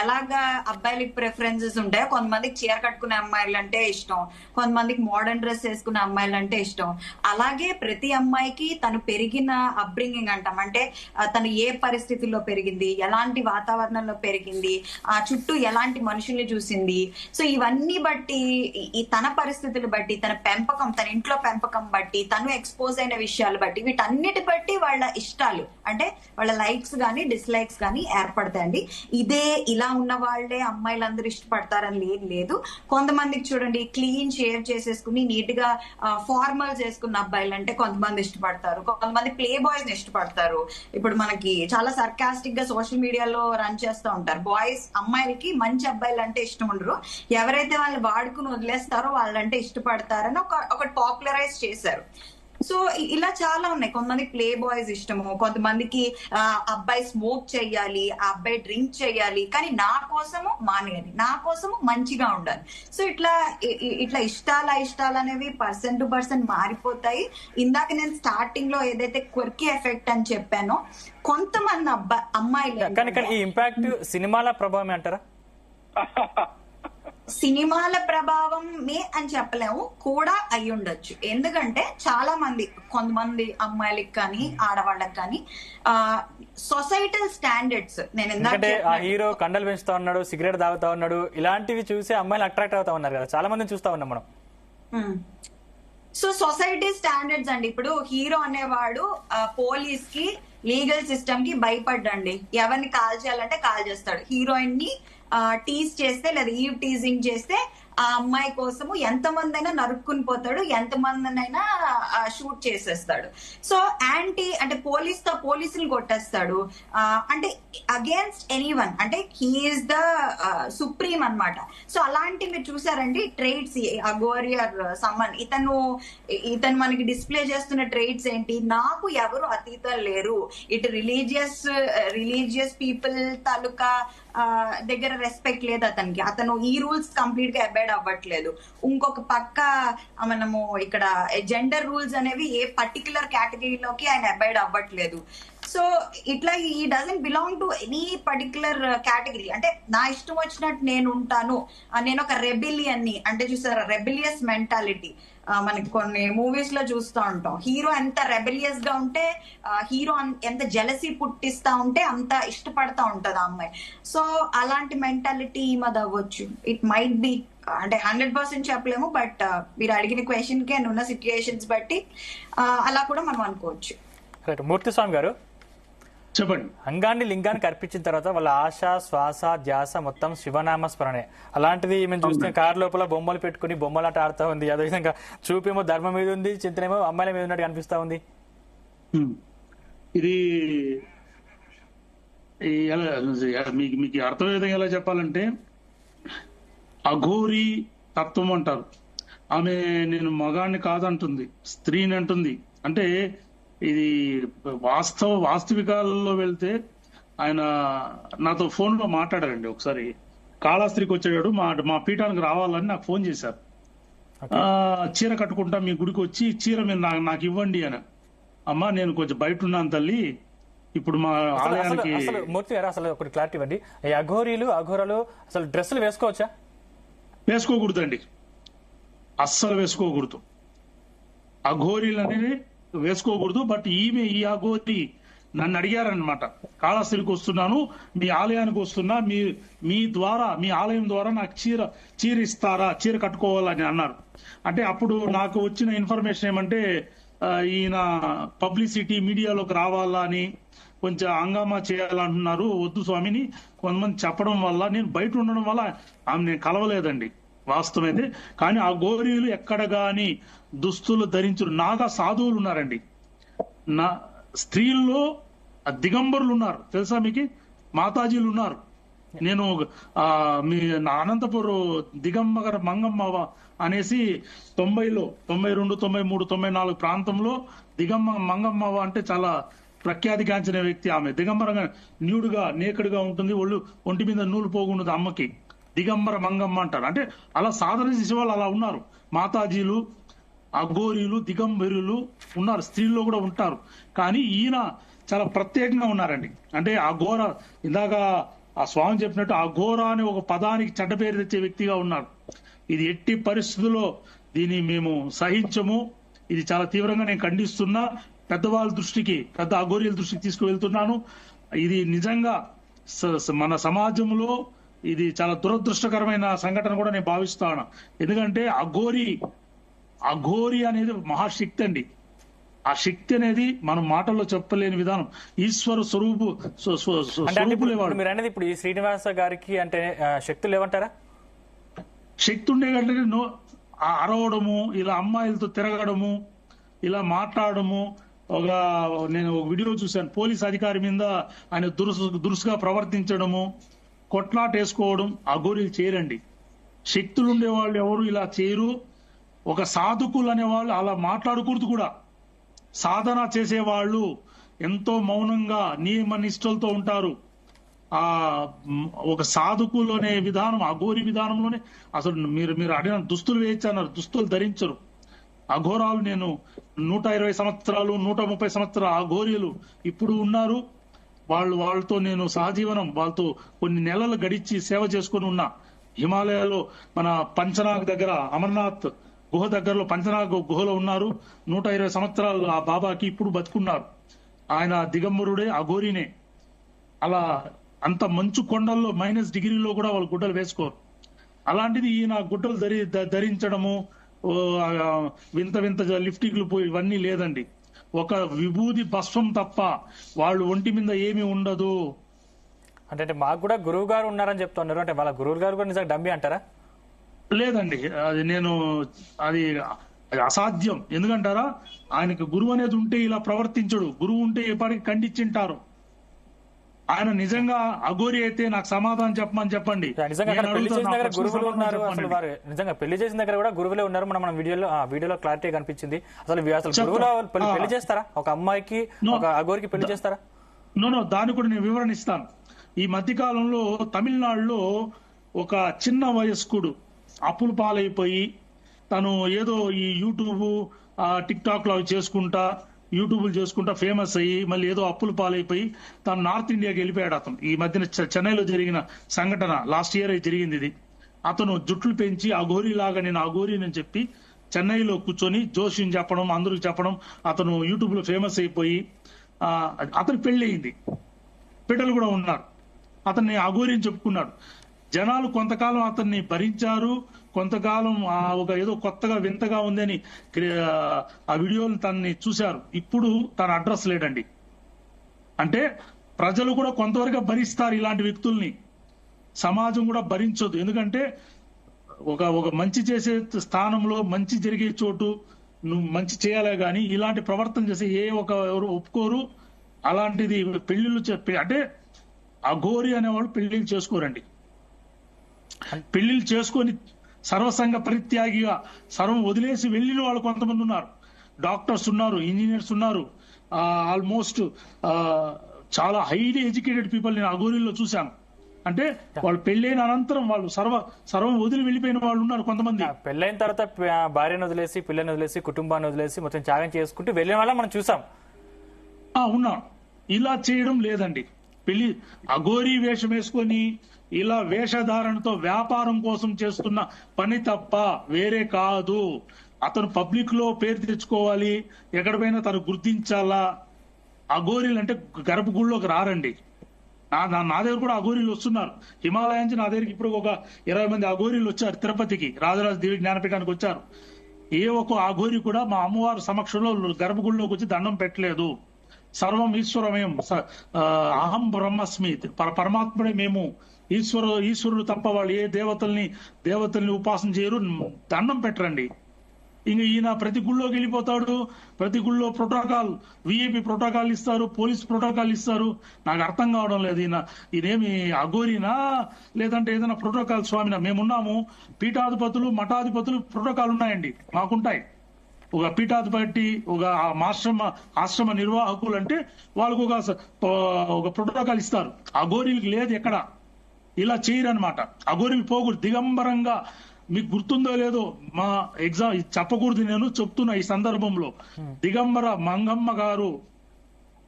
ఎలాగా అబ్బాయిలకి ప్రిఫరెన్సెస్ ఉంటాయో, కొంతమందికి చీర కట్టుకునే అమ్మాయిలు అంటే ఇష్టం, కొంతమందికి మోడర్న్ డ్రెస్ వేసుకునే అమ్మాయిలు అంటే ఇష్టం. అలాగే ప్రతి అమ్మాయికి తను పెరిగిన అప్బ్రింగింగ్ అంటాం, అంటే తను ఏ పరిస్థితుల్లో పెరిగింది, ఎలాంటి వాతావరణంలో పెరిగింది, ఆ చుట్టూ ఎలాంటి మనుషుల్ని చూసింది, సో ఇవన్నీ బట్టి, ఈ తన పరిస్థితులు బట్టి, తన పెంపకం, తన ఇంట్లో పెంపకం బట్టి, తను ఎక్స్పోజ్ అయిన విషయాలు బట్టి, వీటన్నిటి బట్టి వాళ్ళ ఇష్టాలు అంటే వాళ్ళ లైక్స్ గానీ డిస్లైక్స్ గానీ ఏర్పడతాయండి. ఇదే ఇలా ఉన్న వాళ్ళే అమ్మాయిలందరూ ఇష్టపడతారని లేదు. కొంతమందికి చూడండి, క్లీన్ షేవ్ చేసేసుకుని నీట్ గా ఫార్మల్స్ వేసుకున్న అబ్బాయిలు అంటే కొంతమంది ఇష్టపడతారు, కొంతమంది ప్లే బాయ్స్ ని ఇష్టపడతారు. ఇప్పుడు మనకి చాలా సర్కాస్టిక్ గా సోషల్ మీడియాలో రన్ చేస్తూ ఉంటారు. బాయ్స్ అమ్మాయిలకి మంచి అబ్బాయిలు అంటే ఇష్టం ఉండరు, ఎవరైతే వాళ్ళు వాడుకుని వదిలేస్తారో వాళ్ళంటే ఇష్టపడతారని ఒకటి పాపులరైజ్ చేశారు. సో ఇలా చాలా ఉన్నాయి. కొంతమందికి ప్లే బాయ్స్ ఇష్టము, కొంతమందికి అబ్బాయి స్మోక్ చెయ్యాలి, ఆ అబ్బాయి డ్రింక్ చెయ్యాలి, కానీ నా కోసము మానేయాలి, నా కోసము మంచిగా ఉండాలి. సో ఇట్లా ఇష్టాలు అనేవి పర్సన్ టు పర్సన్ మారిపోతాయి. ఇందాక నేను స్టార్టింగ్ లో ఏదైతే క్వర్కీ ఎఫెక్ట్ అని చెప్పానో, కొంతమంది అమ్మాయిలు కానీ ఈ ఇంపాక్ట్ సినిమాల ప్రభావమే అంటారా? సినిమాల ప్రభావమే అని చెప్పలేము, కూడా అయి ఉండొచ్చు. ఎందుకంటే చాలా మంది, కొంతమంది అమ్మాయిలకి కానీ ఆడవాళ్ళకి కానీ సొసైటల్ స్టాండర్డ్స్, నేను ఎందుకంటే ఆ హీరో కండలు పెంచుతా ఉన్నాడు, సిగరెట్ తాగుతా ఉన్నాడు, ఇలాంటివి చూసి అమ్మాయిలు అట్రాక్ట్ అవుతా ఉన్నారు కదా, చాలా మందిని చూస్తా ఉన్నాం మనం. సో సొసైటీ స్టాండర్డ్స్ అండి. ఇప్పుడు హీరో అనేవాడు పోలీస్ కి, లీగల్ సిస్టమ్ కి భయపడ్డండి. ఎవరిని కాల్ చేయాలంటే కాల్ చేస్తాడు. హీరోయిన్ ని టీజ్ చేస్తే లేదా ఈవ్ టీజింగ్ చేస్తే ఆ అమ్మాయి కోసము ఎంతమంది అయినా నరుక్కుని పోతాడు, ఎంతమందినైనా షూట్ చేసేస్తాడు. సో అంటే పోలీసులు కొట్టేస్తాడు, అంటే అగేన్స్ట్ ఎనీవన్, అంటే హీఈస్ ద సుప్రీం అన్నమాట. సో అలాంటి మీరు చూసారండి ట్రేడ్స్, అఘోరి ఆర్ సమ్మన్, ఇతను మనకి డిస్ప్లే చేస్తున్న ట్రేడ్స్ ఏంటి? నాకు ఎవరు అతీతం లేరు, ఇటు రిలీజియస్ పీపుల్ తాలూకా దగ్గర రెస్పెక్ట్ లేదు అతనికి, అతను ఈ రూల్స్ కంప్లీట్ గా అబైడ్ అవ్వట్లేదు. ఇంకొక పక్క మనము ఇక్కడ జెండర్ రూల్స్ అనేవి ఏ పర్టికులర్ కేటగిరీలోకి ఆయన అబైడ్ అవ్వట్లేదు. సో ఇట్లా ఈ doesn't belong to any particular category. అంటే నా ఇష్టం వచ్చినట్టు నేను ఉంటాను, నేను ఒక రెబిలియన్ ని, అంటే చూసారా రెబిలియస్ మెంటాలిటీ మనకి కొన్ని మూవీస్ లో చూస్తూ ఉంటాం. హీరో ఎంత రెబెలియస్ గా ఉంటే, హీరో ఎంత జెలసీ పుట్టిస్తా ఉంటే అంత ఇష్టపడతా ఉంటది ఆ అమ్మాయి. సో అలాంటి మెంటాలిటీ ఈమెది అవ్వచ్చు. ఇట్ మైట్ బి, అంటే 100% చెప్పలేము, బట్ మీరు అడిగిన క్వశ్చన్ కి ఉన్న సిచ్యుయేషన్స్ బట్టి అలా కూడా మనం అనుకోవచ్చు. మూర్తిస్వామి గారు చెప్పండి. అంగాన్ని లింగానికి అర్పించిన తర్వాత వాళ్ళ ఆశ, శ్వాస, ధ్యాస మొత్తం శివనామ స్మరణే. అలాంటిది మేము చూస్తే కారు లోపల బొమ్మలు పెట్టుకుని బొమ్మలాట ఆడుతూ ఉంది. అదేవిధంగా చూపేమో ధర్మం మీద ఉంది, చింతనేమో అమ్మాయిల మీద ఉన్నట్టు అనిపిస్తా ఉంది. ఇది మీకు అర్థమయ్యే విధంగా ఎలా చెప్పాలంటే, అఘోరి తత్వం అంటారు. ఆమె నేను మగాన్ని కాదంటుంది, స్త్రీని అంటుంది. అంటే ఇది వాస్తవికాలలో వెళ్తే ఆయన నాతో ఫోన్ లో మాట్లాడారండి. ఒకసారి కాళాస్త్రికి వచ్చాడు, మా పీఠానికి రావాలని నాకు ఫోన్ చేశారు. చీర కట్టుకుంటా మీ గుడికి వచ్చి చీర మీరు నాకు ఇవ్వండి అని. అమ్మా నేను కొంచెం బయట ఉన్నాను తల్లి, ఇప్పుడు మా ఆలయానికి అసలు మూర్తి గారు అసలు ఒకటి క్లారిటీ ఇవ్వండి. ఈ అఘోరాలు అసలు డ్రెస్సులు వేసుకోవచ్చా? వేసుకోకూడదండి, అస్సలు వేసుకోకూడదు. అఘోరీలు అనేది వేసుకోకూడదు. బట్ ఈ అఘోరి నన్ను అడిగారనమాట, కాళహస్తికి వస్తున్నాను, మీ ఆలయానికి వస్తున్నా, మీ ద్వారా మీ ఆలయం ద్వారా నాకు చీర ఇస్తారా, చీర కట్టుకోవాలని అన్నారు. అంటే అప్పుడు నాకు వచ్చిన ఇన్ఫర్మేషన్ ఏమంటే ఈయన పబ్లిసిటీ మీడియాలోకి రావాలా అని కొంచెం హంగామా చేయాలంటున్నారు, వద్దు స్వామిని కొంతమంది చెప్పడం వల్ల నేను బయట ఉండడం వల్ల ఆమె నేను కలవలేదండి వాస్తవమైతే. కానీ ఆ గోరీలు ఎక్కడ గాని దుస్తులు ధరించరు. నాగా సాధువులు ఉన్నారండి, నా స్త్రీల్లో దిగంబరులు ఉన్నారు, తెలుసా మీకు? మాతాజీలు ఉన్నారు. నేను మీ అనంతపూర్ దిగంబర మంగమ్మ అనేసి 90లో 92, 93, 94 ప్రాంతంలో మంగమ్మ అంటే చాలా ప్రఖ్యాతిగాంచిన వ్యక్తి ఆమె. దిగంబరంగా న్యూడ్గా నేకడుగా ఉంటుంది, ఒంటి మీద నూలు పోగుండదు అమ్మకి. దిగంబర మంగమ్మ అంటారు. అంటే అలా సాధన చేసే వాళ్ళు అలా ఉన్నారు. మాతాజీలు, అఘోరీలు, దిగంబరులు ఉన్నారు, స్త్రీల్లో కూడా ఉంటారు. కానీ ఈయన చాలా ప్రత్యేకంగా ఉన్నారండి. అంటే అఘోర, ఇందాక ఆ స్వామి చెప్పినట్టు అఘోర అనే ఒక పదానికి చెడ్డ పేరు తెచ్చే వ్యక్తిగా ఉన్నారు. ఇది ఎట్టి పరిస్థితుల్లో దీన్ని మేము సహించము. ఇది చాలా తీవ్రంగా నేను ఖండిస్తున్నా. పెద్దవాళ్ళ దృష్టికి, పెద్ద అఘోరీల దృష్టికి తీసుకువెళ్తున్నాను. ఇది నిజంగా మన సమాజంలో ఇది చాలా దురదృష్టకరమైన సంఘటన కూడా నేను భావిస్తాను. ఎందుకంటే అఘోరి అనేది మహాశక్తి అండి. ఆ శక్తి అనేది మనం మాటల్లో చెప్పలేని విధానం. ఈశ్వర స్వరూపులేవాడు. మీరు అనేది ఇప్పుడు ఈ శ్రీనివాస గారికి అంటే శక్తులు లేవంటారా? శక్తి ఉండే కంటే అరవడము, ఇలా అమ్మాయిలతో తిరగడము, ఇలా మాట్లాడము. నేను ఒక వీడియో చూశాను, పోలీస్ అధికారి మీద ఆయన దురుసుగా ప్రవర్తించడము, కొట్లాటేసుకోవడం అఘోరీలు చేయరండి. శక్తులు ఉండే వాళ్ళు ఎవరు ఇలా చేయరు. ఒక సాధకులు అనేవాళ్ళు అలా మాట్లాడకూడదు కూడా. సాధన చేసేవాళ్ళు ఎంతో మౌనంగా నియమ నిష్టలతో ఉంటారు. ఒక సాధకులు అనే విధానం, అఘోరి విధానంలోనే అసలు మీరు అడిగిన దుస్తులు వేయించన్నారు, దుస్తులు ధరించరు అఘోరాలు. నేను 120 సంవత్సరాలు 130 సంవత్సరాలు అఘోరీలు ఇప్పుడు ఉన్నారు. వాళ్ళతో నేను సహజీవనం, వాళ్ళతో కొన్ని నెలలు గడిచి సేవ చేసుకుని ఉన్నా. హిమాలయాలో మన పంచనాగ్ దగ్గర, అమర్నాథ్ గుహ దగ్గరలో పంచనాగ్ గుహలో ఉన్నారు. 120 సంవత్సరాలు ఆ బాబాకి ఇప్పుడు బతుకున్నారు. ఆయన దిగంబరుడే, అఘోరీనే. అలా అంత మంచు కొండల్లో -డిగ్రీలో కూడా వాళ్ళు గుడ్డలు వేసుకోరు. అలాంటిది ఈయన గుడ్డలు ధరించడము, వింత లిఫ్టిక్లు పోయి ఇవన్నీ లేదండి. ఒక విభూది భస్వం తప్ప వాళ్ళు ఒంటి మీద ఏమీ ఉండదు. అంటే మాకు కూడా గురువు గారు ఉన్నారని చెప్తున్నారు. అంటే వాళ్ళ గురువు గారు కూడా నిజంగా డమ్మి అంటారా? లేదండి, అది అసాధ్యం. ఎందుకంటారా, ఆయనకు గురువు అనేది ఉంటే ఇలా ప్రవర్తించడు. గురువు ఉంటే ఎప్పటికీ ఖండించింటారు. ఆయన నిజంగా అఘోరి అయితే నాకు సమాధానం చెప్పమని చెప్పండి. నిజంగా పెళ్లి చేసిన దగ్గర గురువులు ఉన్నారు. అసలు వారు నిజంగా పెళ్లి చేసిన దగ్గర కూడా గురువులే ఉన్నారు. మనం వీడియోలో క్లారిటీ కనిపించింది. అసలు గురువులు పెళ్లి చేస్తారా? ఒక అమ్మాయికి ఒక అఘోరికి పెళ్లి చేస్తారా? నో, దాన్ని కూడా నేను వివరణ ఇస్తాను. ఈ మధ్య కాలంలో తమిళనాడులో ఒక చిన్న వయస్కుడు అప్పులు పాలైపోయి తను ఏదో ఈ యూట్యూబ్, టిక్ టాక్ లో యూట్యూబ్లు చేసుకుంటా ఫేమస్ అయ్యి మళ్ళీ ఏదో అప్పులు పాలైపోయి తను నార్త్ ఇండియాకి వెళ్ళిపోయాడు. అతను ఈ మధ్యన చెన్నైలో జరిగిన సంఘటన, లాస్ట్ ఇయర్ జరిగింది ఇది. అతను జుట్లు పెంచి అఘోరీలాగా నేను అఘోరీని చెప్పి చెన్నైలో కూర్చొని జోషిని చెప్పడం, అందరికి చెప్పడం. అతను యూట్యూబ్ లో ఫేమస్ అయిపోయి అతను పెళ్లి అయింది, బిడ్డలు కూడా ఉన్నారు. అతన్ని అఘోరీని చెప్పుకున్నాడు. జనాలు కొంతకాలం అతన్ని భరించారు, కొంతకాలం ఏదో కొత్తగా వింతగా ఉందని ఆ వీడియోలు తనని చూశారు. ఇప్పుడు తన అడ్రస్ లేడండి. అంటే ప్రజలు కూడా కొంతవరకు భరిస్తారు ఇలాంటి వ్యక్తుల్ని, సమాజం కూడా భరించదు. ఎందుకంటే ఒక మంచి చేసే స్థానంలో, మంచి జరిగే చోటు నువ్వు మంచి చేయాలే గాని ఇలాంటి ప్రవర్తన చేసి ఎవరు ఒప్పుకోరు. అలాంటిది పెళ్లిళ్ళు అంటే అఘోరి అనేవాళ్ళు పెళ్లిళ్ళు చేసుకోరండి. పెళ్లిళ్ళు చేసుకొని సర్వసంగ పరిత్యాగిగా సర్వం వదిలేసి వెళ్ళిన వాళ్ళు కొంతమంది ఉన్నారు. డాక్టర్స్ ఉన్నారు, ఇంజనీర్స్ ఉన్నారు, ఆల్మోస్ట్ చాలా హైలీ ఎడ్యుకేటెడ్ పీపుల్ నేను అఘోరీల్లో చూశాను. అంటే వాళ్ళు పెళ్ళైన అనంతరం వాళ్ళు సర్వం వదిలి వెళ్ళిపోయిన వాళ్ళు ఉన్నారు కొంతమంది. పెళ్ళైన తర్వాత భార్యను వదిలేసి, పిల్లని వదిలేసి, కుటుంబాన్ని వదిలేసి మొత్తం త్యాగం చేసుకుంటూ వెళ్ళిన వాళ్ళ మనం చూసాం. ఉన్నారు. ఇలా చేయడం లేదండి. పెళ్లి అఘోరీ వేషం వేసుకొని ఇలా వేషధారణతో వ్యాపారం కోసం చేస్తున్న పని తప్ప వేరే కాదు. అతను పబ్లిక్ లో పేరు తెచ్చుకోవాలి, ఎక్కడ పోయినా తను గుర్తించాలా. అఘోరీలు అంటే గర్భగుడిలోకి రారండి. నా దగ్గర కూడా అఘోరీలు వస్తున్నారు. హిమాలయ నుంచి నా దగ్గరికి ఇప్పుడు ఒక 20 మంది అఘోరీలు వచ్చారు. తిరుపతికి రాజరాజ దేవి జ్ఞానపీఠానికి వచ్చారు. ఏ ఒక్క అఘోరి కూడా మా అమ్మవారి సమక్షంలో గర్భగుడిలోకి వచ్చి దండం పెట్టలేదు. సర్వం ఈశ్వరమేం, అహం బ్రహ్మస్మి, పరమాత్ముడే మేము, ఈశ్వరుడు తప్ప వాళ్ళు ఏ దేవతల్ని ఉపాసన చేయరు, దండం పెట్టరండి. ఇంక ఈయన ప్రతి గుళ్ళోకి వెళ్ళిపోతాడు. ప్రతి గుళ్ళో ప్రోటోకాల్, విఐపి ప్రోటోకాల్ ఇస్తారు, పోలీస్ ప్రోటోకాల్ ఇస్తారు. నాకు అర్థం కావడం లేదు. ఈయనేమి అఘోరినా లేదంటే ఏదైనా ప్రోటోకాల్ స్వామినా? మేమున్నాము, పీఠాధిపతులు మఠాధిపతులు ప్రోటోకాల్ ఉన్నాయండి, మాకుంటాయి. ఒక పీఠాధిపతి, ఒక ఆశ్రమ నిర్వాహకులు అంటే వాళ్ళకు ఒక ప్రోటోకాల్ ఇస్తారు. అఘోరీలకు లేదు ఎక్కడ. ఇలా చేయరనమాట. అఘోరీలు పోకూడదు. దిగంబరంగా, మీకు గుర్తుందో లేదో, మా ఎగ్జామ్ చెప్పకూడదు, నేను చెప్తున్నా ఈ సందర్భంలో. దిగంబర మంగమ్మ గారు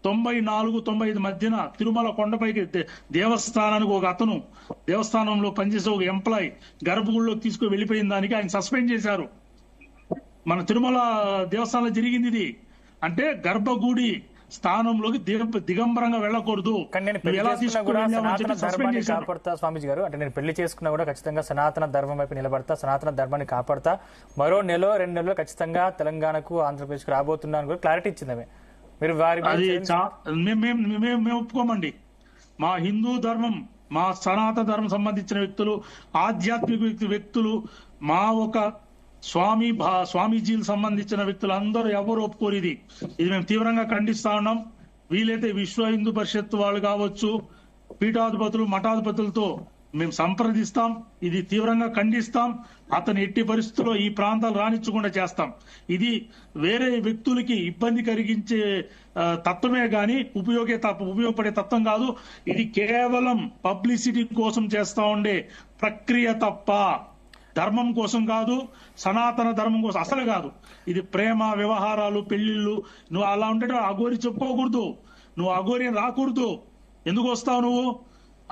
94-95 మధ్యన తిరుమల కొండపైకి దేవస్థానానికి ఒక అతను, దేవస్థానంలో పనిచేసే ఒక ఎంప్లాయ్ గర్భగుడిలోకి తీసుకుని వెళ్ళిపోయిన దానికి ఆయన సస్పెండ్ చేశారు. మన తిరుమల దేవస్థానంలో జరిగింది ఇది. అంటే గర్భగుడి స్థానంలోకి దిగంబరంగా వెళ్ళకూడదు. కాపాడతా స్వామీజీ గారు, అంటే నేను పెళ్లి చేసుకున్నా కూడా ఖచ్చితంగా సనాతన ధర్మం వైపు నిలబడతా, సనాతన ధర్మాన్ని కాపాడతా, మరో 1-2 నెలలు ఖచ్చితంగా తెలంగాణకు ఆంధ్రప్రదేశ్ కు రాబోతున్నాను కూడా క్లారిటీ ఇచ్చింది. మీరు వారి మేము ఒప్పుకోమండి. మా హిందూ ధర్మం, మా సనాతన ధర్మం సంబంధించిన వ్యక్తులు, ఆధ్యాత్మిక వ్యక్తులు, మా ఒక స్వామీజీలకు సంబంధించిన వ్యక్తులు అందరూ ఎవరు ఒప్పుకోరు. ఇది మేము తీవ్రంగా ఖండిస్తా ఉన్నాం. వీలైతే విశ్వ హిందూ పరిషత్ వాళ్ళు కావచ్చు, పీఠాధిపతులు మఠాధిపతులతో మేము సంప్రదిస్తాం. ఇది తీవ్రంగా ఖండిస్తాం. అతను ఎట్టి పరిస్థితుల్లో ఈ ప్రాంతాలు రానిచ్చకుండా చేస్తాం. ఇది వేరే వ్యక్తులకి ఇబ్బంది కలిగించే తత్వమే గాని ఉపయోగపడే తత్వం కాదు. ఇది కేవలం పబ్లిసిటీ కోసం చేస్తా ఉండే ప్రక్రియ తప్ప ధర్మం కోసం కాదు, సనాతన ధర్మం కోసం అసలు కాదు. ఇది ప్రేమ వ్యవహారాలు, పెళ్లిళ్ళు. నువ్వు అలా ఉంటే అఘోరి చెప్పుకోకూడదు, నువ్వు అఘోరి రాకూడదు. ఎందుకు వస్తావు నువ్వు?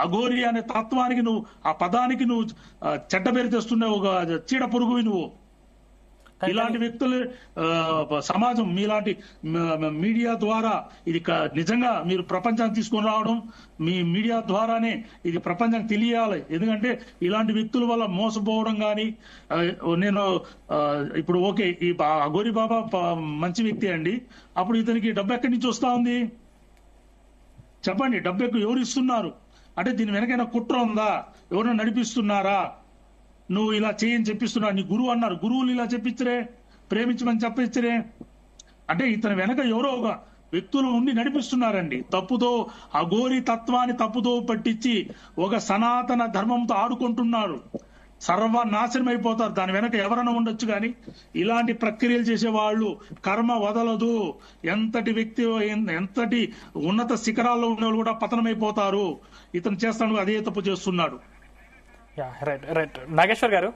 అఘోరి అనే తత్వానికి, నువ్వు ఆ పదానికి నువ్వు చెడ్డ పేరు తెస్తున్నావు, ఒక చీడ పురుగువి నువ్వు. ఇలాంటి వ్యక్తులు సమాజం, మీలాంటి మీడియా ద్వారా ఇది నిజంగా మీరు ప్రపంచానికి తీసుకొని రావడం, మీ మీడియా ద్వారానే ఇది ప్రపంచానికి తెలియాలి. ఎందుకంటే ఇలాంటి వ్యక్తుల వల్ల మోసపోవడం కానీ, నేను ఇప్పుడు ఓకే, ఈ అఘోరి బాబా మంచి వ్యక్తి అండి, అప్పుడు ఇతనికి డబ్బు ఎక్కడి నుంచి వస్తా ఉంది చెప్పండి? డబ్బు ఎవరు ఇస్తున్నారు? అంటే దీని వెనకైనా కుట్ర ఉందా? ఎవరైనా నడిపిస్తున్నారా? నువ్వు ఇలా చేయని చెప్పిస్తున్నా, నీ గురువు అన్నారు, గురువులు ఇలా చెప్పించరే, ప్రేమించమని చెప్పించరే. అంటే ఇతని వెనక ఎవరో ఒక వ్యక్తులు ఉండి నడిపిస్తున్నారండి. తప్పుతో అఘోరి తత్వాన్ని తప్పుతో పట్టించి ఒక సనాతన ధర్మంతో ఆడుకుంటున్నారు. సర్వనాశనం అయిపోతారు. దాని వెనక ఎవరైనా ఉండొచ్చు కానీ ఇలాంటి ప్రక్రియలు చేసే వాళ్ళు కర్మ వదలదు. ఎంతటి వ్యక్తి, ఎంతటి ఉన్నత శిఖరాల్లో ఉన్న వాళ్ళు కూడా పతనమైపోతారు. ఇతను చేస్తాడు అదే తప్పు చేస్తున్నాడు. రైట్ నాగేశ్వర్ గారు,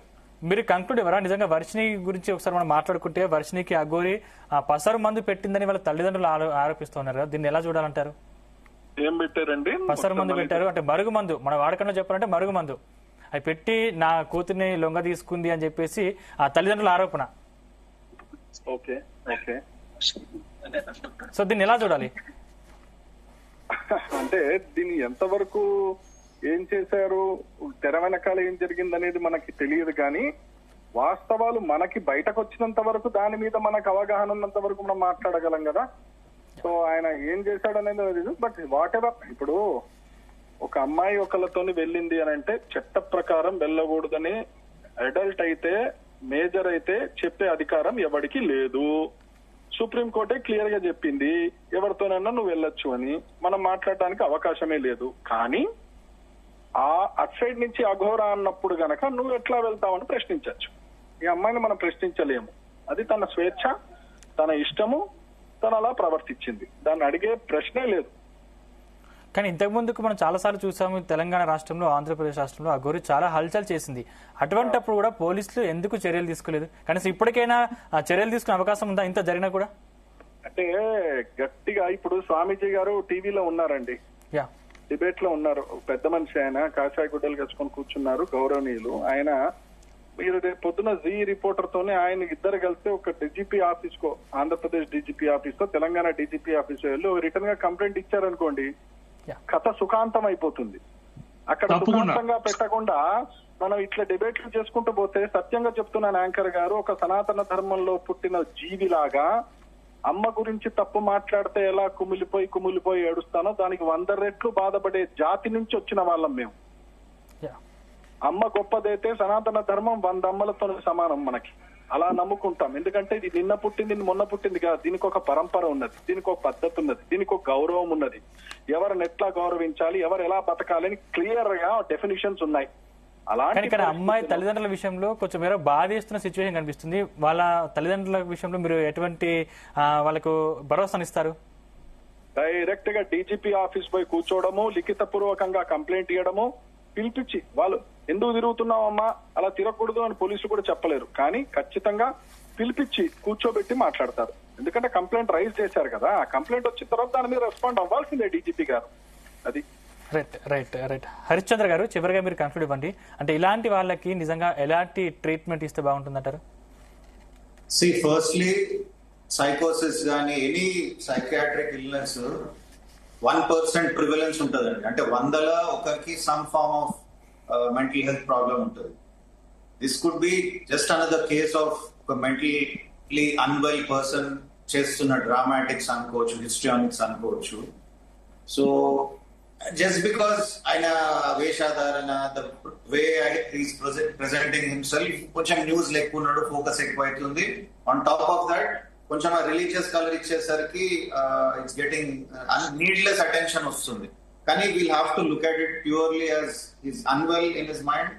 మీరు కంక్లూడ్ ఎవరా? నిజంగా వర్షిణి గురించి ఒకసారి మనం మాట్లాడుకుంటే, వర్షిణికి అఘోరి పసరు మందు పెట్టిందని వాళ్ళ తల్లిదండ్రులు ఆరోపిస్తున్నారు కదా, దీన్ని ఎలా చూడాలంటారు? ఏం పెట్టారండి? పసరు మందు పెట్టారు అంటే మరుగు మందు, మన వాడకంలో చెప్పాలంటే మరుగు మందు. అవి పెట్టి నా కూతుర్ని లొంగ తీసుకుంది అని చెప్పేసి ఆ తల్లిదండ్రుల ఆరోపణ. ఓకే ఓకే, సో దీన్ని ఎలా చూడాలి? అంటే దీన్ని ఎంతవరకు ఏం చేశారు, తెర వెనకాల ఏం జరిగింది అనేది మనకి తెలియదు. కానీ వాస్తవాలు మనకి బయటకు వచ్చినంత వరకు, దాని మీద మనకు అవగాహన ఉన్నంత వరకు మనం మాట్లాడగలం కదా. సో ఆయన ఏం చేశాడు అనేది తెలియదు. బట్ వాట్ ఎవర్, ఇప్పుడు ఒక అమ్మాయి ఒకళ్ళతోని వెళ్ళింది అని అంటే చట్ట ప్రకారం వెళ్ళకూడదని అడల్ట్ అయితే, మేజర్ అయితే చెప్పే అధికారం ఎవరికి లేదు. సుప్రీంకోర్టే క్లియర్ గా చెప్పింది, ఎవరితోనైనా నువ్వు వెళ్ళొచ్చు అని. మనం మాట్లాడడానికి అవకాశమే లేదు. కానీ ఆ అట్ సైడ్ నుంచి అఘోరా అన్నప్పుడు గనక నువ్వు ఎట్లా వెళ్తావని ప్రశ్నించవచ్చు. ఈ అమ్మాయిని మనం ప్రశ్నించలేము. అది తన స్వేచ్ఛ, తన ఇష్టము, తను అలా ప్రవర్తించింది. దాన్ని అడిగే ప్రశ్నే లేదు. కానీ ఇంతకు ముందుకు మనం చాలా సార్లు చూసాము, తెలంగాణ రాష్ట్రంలో, ఆంధ్రప్రదేశ్ రాష్ట్రంలో అఘోరి చాలా హల్చల్ చేసింది. అటువంటిప్పుడు కూడా పోలీసులు ఎందుకు చర్యలు తీసుకోలేదు? కనీసం ఇప్పటికైనా చర్యలు తీసుకునే అవకాశం ఉందా ఇంత జరిగినా కూడా? అంటే గట్టిగా ఇప్పుడు స్వామీజీ గారు టీవీలో ఉన్నారండి, యా డిబేట్ లో ఉన్నారు. పెద్ద మనిషి ఆయన, కాషాయ గుడ్డలు కట్టుకొని కూర్చున్నారు, గౌరవనీయులు ఆయన. మీరు రేపు పొద్దున జీ రిపోర్టర్ తోనే ఆయన ఇద్దరు కలిసి ఒక డీజీపీ ఆఫీస్ కో, ఆంధ్రప్రదేశ్ డీజీపీ ఆఫీస్ తో తెలంగాణ డీజీపీ ఆఫీస్ వెళ్ళి రిటర్న్ గా కంప్లైంట్ ఇచ్చారనుకోండి, కథ సుఖాంతం అయిపోతుంది. అక్కడ సుఖాంతంగా పెట్టకుండా మనం ఇట్లా డిబేట్లు చేసుకుంటూ పోతే, సత్యంగా చెప్తున్నాను యాంకర్ గారు, ఒక సనాతన ధర్మంలో పుట్టిన జీవిలాగా అమ్మ గురించి తప్పు మాట్లాడితే ఎలా కుమిలిపోయి ఏడుస్తానో దానికి 100 రెట్లు బాధపడే జాతి నుంచి వచ్చిన వాళ్ళం మేము. అమ్మ గొప్పదైతే సనాతన ధర్మం 100 అమ్మలతో సమానం మనకి, అలా నమ్ముకుంటాం. ఎందుకంటే ఇది నిన్న పుట్టింది మొన్న పుట్టింది కాదు, దీనికి ఒక పరంపర ఉన్నది, దీనికి ఒక పద్ధతి ఉన్నది, దీనికి ఒక గౌరవం ఉన్నది. ఎవరిని ఎట్లా గౌరవించాలి, ఎవరు ఎలా బతకాలి అని క్లియర్ గా డెఫినిషన్స్ ఉన్నాయి. కానీ ఇక్కడ అమ్మాయి తల్లిదండ్రుల విషయంలో కొంచెం మీరు బాధేస్తున్న సిచ్యువేషన్ కనిపిస్తుంది. వాళ్ళ తల్లిదండ్రుల విషయంలో మీరు ఎటువంటి వాళ్ళకు భరోసానిస్తారు? డైరెక్ట్ గా డీజీపీ ఆఫీస్ పోయి కూర్చోవడము, లిఖిత పూర్వకంగా కంప్లైంట్ ఇవ్వడము, పిలిపించి వాళ్ళు ఎందుకు తిరుగుతున్నావమ్మా అలా తిరగకూడదు అని పోలీసులు కూడా చెప్పలేరు, కానీ ఖచ్చితంగా పిలిపించి కూర్చోబెట్టి మాట్లాడతారు. ఎందుకంటే కంప్లైంట్ రైజ్ చేశారు కదా, ఆ కంప్లైంట్ వచ్చిన తర్వాత దాని మీద రెస్పాండ్ అవ్వాల్సిందే డీజీపీ గారు. అది రైట్. హరిశ్చంద్ర గారు, చివరిగా మీరు కన్క్లూడ్ ఇవ్వండి. అంటే ఇలాంటి వాళ్ళకి నిజంగా ఎలాంటి ట్రీట్మెంట్ ఇస్తే బాగుంటుందంటారు? ఫస్ట్లీ సైకోసిస్ కానీ ఎనీ సైకియాట్రిక్ ఇల్నెస్ 1% ప్రివలెన్స్ ఉంటుందండి. అంటే 100లో ఒకరికి some form of mental health problem ఉంటుంది. This could be just another case of ఒక మెంటలీ అన్వెల్ పర్సన్ చేస్తున్న డ్రామాటిక్స్ అనుకోవచ్చు, హిస్ట్రియానిక్స్ అనుకోవచ్చు. సో just because ఆయన వేషాధారణ, the way he's presenting himself, కొంచెం న్యూస్ ఎక్కువ ఉన్నాడు, ఫోకస్ ఎక్కువ అవుతుంది. ఆన్ టాప్ ఆఫ్ దట్ కొంచెం రిలీజియస్ కలర్ ఇచ్చేసరికి ఇట్స్ గెటింగ్ నీడ్లెస్ అటెన్షన్ వస్తుంది. కానీ we'll have to look at it purely as is unwell in his mind.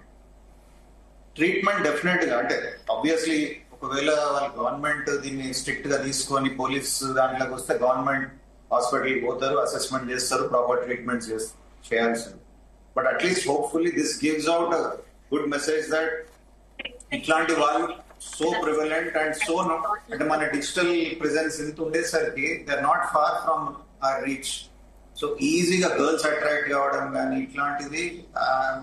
Treatment definite గా, అంటే ఆబ్వియస్లీ ఒకవేళ వాళ్ళ గవర్నమెంట్ దీన్ని స్ట్రిక్ట్ గా తీసుకొని పోలీస్ దాంట్లోకి వస్తే గవర్నమెంట్ హాస్పిటల్కి పోతారు, అసెస్మెంట్ చేస్తారు, ప్రాపర్ ట్రీట్మెంట్ చేయాల్సింది. But at least hopefully this gives out good message that ఇట్లాంటి వాళ్ళు సో ప్రివలెంట్ అండ్ సో అంటే మన డిజిటల్ ప్రెజెన్స్ ఇంత ఉండేసరికి they are not far from our reach. So ఈజీగా గర్ల్స్ అట్రాక్ట్ కావడం కానీ ఇట్లాంటిది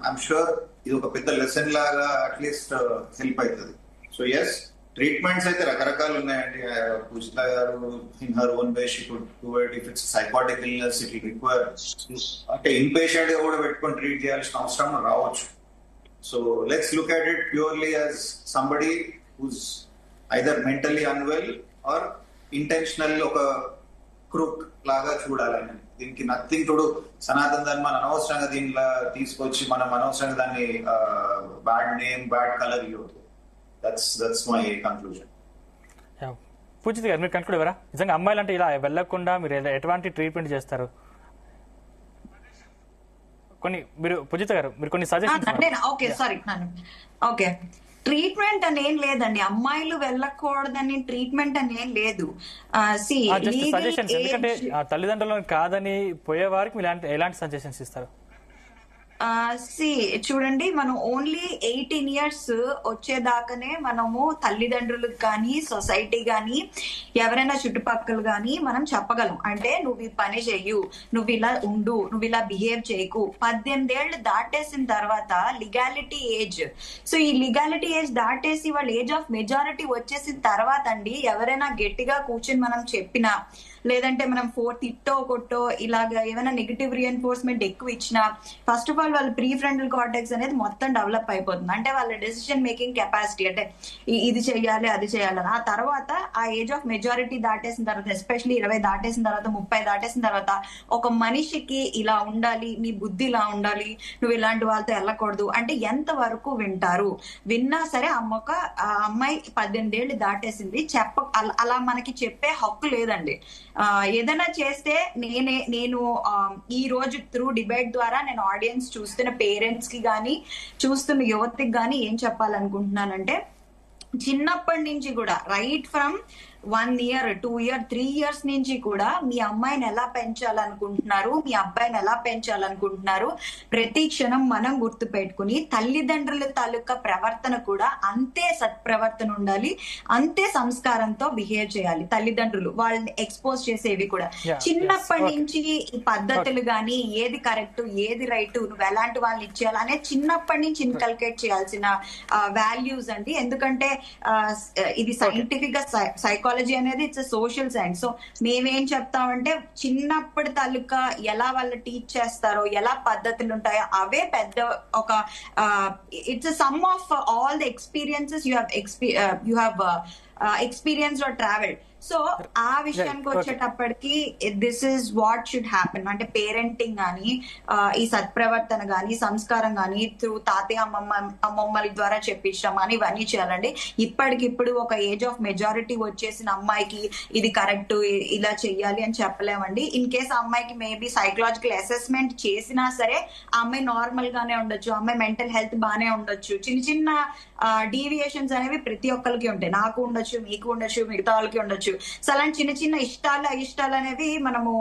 ఐఎమ్ షూర్ ఇది ఒక పెద్ద లెసన్ లాగా అట్లీస్ట్ హెల్ప్ అవుతుంది. సో ఎస్, ట్రీట్మెంట్స్ అయితే రకరకాలు ఉన్నాయండి. పూజిత గారు in her own way she could do it. If it's psychotic illness it will require అంటే ఇంపేషెంట్ గా కూడా పెట్టుకొని ట్రీట్ చేయాల్సిన అవసరం రావచ్చు. So let's look at it purely as somebody who's either mentally unwell or intentional ఒక crook లాగా చూడాలని. దీనికి నథింగ్ టు డూ. సనాతన ధర్మాన్ని అనవసరంగా దీనిలా తీసుకొచ్చి మనం అనవసరంగా దాన్ని బ్యాడ్ నేమ్, బ్యాడ్ కలర్ ఇవ్వదు. That's my conclusion. పూజిత గారు, మీరు కన్క్లూడ్ ఎవరా? నిజంగా అమ్మాయిలు అంటే ఇలా వెళ్లకుండా మీరు ఎటువంటి ట్రీట్మెంట్ చేస్తారు? మీరు పూజిత గారు, మీరు కొన్ని సజెషన్స్. ఓకే, ట్రీట్మెంట్ అని ఏం లేదండి, అమ్మాయిలు వెళ్ళకూడదని ట్రీట్మెంట్ అని ఏం లేదు. సజెషన్స్, ఎందుకంటే తల్లిదండ్రులను కాదని పోయే వారికి ఎలాంటి సజెషన్స్ ఇస్తారు? చూడండి, మనం ఓన్లీ 18 years వచ్చేదాకానే మనము తల్లిదండ్రులకు కానీ, సొసైటీ కానీ, ఎవరైనా చుట్టుపక్కల కానీ మనం చెప్పగలం. అంటే నువ్వు ఈ పని చెయ్యు, నువ్వు ఇలా ఉండు, నువ్వు ఇలా బిహేవ్ చేయకు. 18 ఏళ్ళు దాటేసిన తర్వాత లిగాలిటీ ఏజ్. సో ఈ లిగాలిటీ ఏజ్ దాటేసి వాళ్ళ ఏజ్ ఆఫ్ మెజారిటీ వచ్చేసిన తర్వాత అండి, ఎవరైనా గట్టిగా కూర్చొని మనం చెప్పినా, లేదంటే మనం తిట్టో కొట్టో ఇలాగా ఏమైనా నెగిటివ్ రిఎన్ఫోర్స్మెంట్ ఎక్కువ ఇచ్చినా, ఫస్ట్ ఆఫ్ ఆల్ వాళ్ళ ప్రీ ఫ్రంటల్ కార్టెక్స్ అనేది మొత్తం డెవలప్ అయిపోతుంది. అంటే వాళ్ళ డెసిషన్ మేకింగ్ కెపాసిటీ, అంటే ఇది చేయాలి అది చేయాలని. ఆ తర్వాత ఆ ఏజ్ ఆఫ్ మెజారిటీ దాటేసిన తర్వాత, ఎస్పెషల్లీ 20 దాటేసిన తర్వాత, 30 దాటేసిన తర్వాత, ఒక మనిషికి ఇలా ఉండాలి, నీ బుద్ధి ఇలా ఉండాలి, నువ్వు ఇలాంటి వాళ్ళతో వెళ్ళకూడదు అంటే ఎంత వరకు వింటారు? విన్నా సరే ఆ అమ్మాయి 18 ఏళ్ళు దాటేసింది, అలా మనకి చెప్పే హక్కు లేదండి. ఏదైనా చేస్తే నేను ఈ రోజు త్రూ డిబేట్ ద్వారా నేను ఆడియన్స్ చూస్తున్న పేరెంట్స్ కి గానీ, చూస్తున్న యువతికి గానీ ఏం చెప్పాలనుకుంటున్నానంటే, చిన్నప్పటి నుంచి కూడా right from 1 year 2 year 3 years నుంచి కూడా మీ అమ్మాయిని ఎలా పెంచాలనుకుంటున్నారు, మీ అబ్బాయిని ఎలా పెంచాలనుకుంటున్నారు, ప్రతి క్షణం మనం గుర్తు పెట్టుకుని తల్లిదండ్రుల తాలూకా ప్రవర్తన కూడా అంతే సత్ప్రవర్తన ఉండాలి, అంతే సంస్కారంతో బిహేవ్ చేయాలి. తల్లిదండ్రులు వాళ్ళని ఎక్స్పోజ్ చేసేవి కూడా చిన్నప్పటి నుంచి ఈ పద్ధతులు గాని ఏది కరెక్ట్ ఏది రైట్, నువ్వు ఎలాంటి వాళ్ళని ఇచ్చేయాలి అనే చిన్నప్పటి నుంచి ఇన్కల్కేట్ చేయాల్సిన వాల్యూస్ అండి. ఎందుకంటే ఇది సైంటిఫిక్ గా సైకాలజీ అనేది ఇట్స్ సోషల్ సైన్స్. సో మేమేం చెప్తామంటే చిన్నప్పటి తాలూకా ఎలా వాళ్ళు టీచ్ చేస్తారో, ఎలా పద్ధతులు ఉంటాయో అవే పెద్ద ఒక it's some of all the experiences you have experience or travelled. So ఆ విషయానికి వచ్చేటప్పటికి this is what should happen. అంటే పేరెంటింగ్ గానీ, ఈ సత్ప్రవర్తన గానీ, సంస్కారం గానీ త్రూ తాతయ్య అమ్మమ్మల ద్వారా చెప్పించడం అని ఇవన్నీ చేయాలండి. ఇప్పటికిప్పుడు ఒక ఏజ్ ఆఫ్ మెజారిటీ వచ్చేసిన అమ్మాయికి ఇది కరెక్ట్ ఇలా చెయ్యాలి అని చెప్పలేమండి. ఇన్ కేస్ ఆ అమ్మాయికి మేబీ సైకలాజికల్ అసెస్మెంట్ చేసినా సరే ఆ అమ్మాయి నార్మల్ గానే ఉండొచ్చు, ఆ అమ్మాయి మెంటల్ హెల్త్ బానే ఉండొచ్చు. చిన్న చిన్న డీవియేషన్స్ అనేవి ప్రతి ఒక్కరికి ఉంటాయి. నాకు ఉండొచ్చు, మీకు ఉండొచ్చు, మిగతా వాళ్ళకి ఉండొచ్చు. సో అలాంటి చిన్న చిన్న ఇష్టాలు అయిష్టాలు అనేవి మనము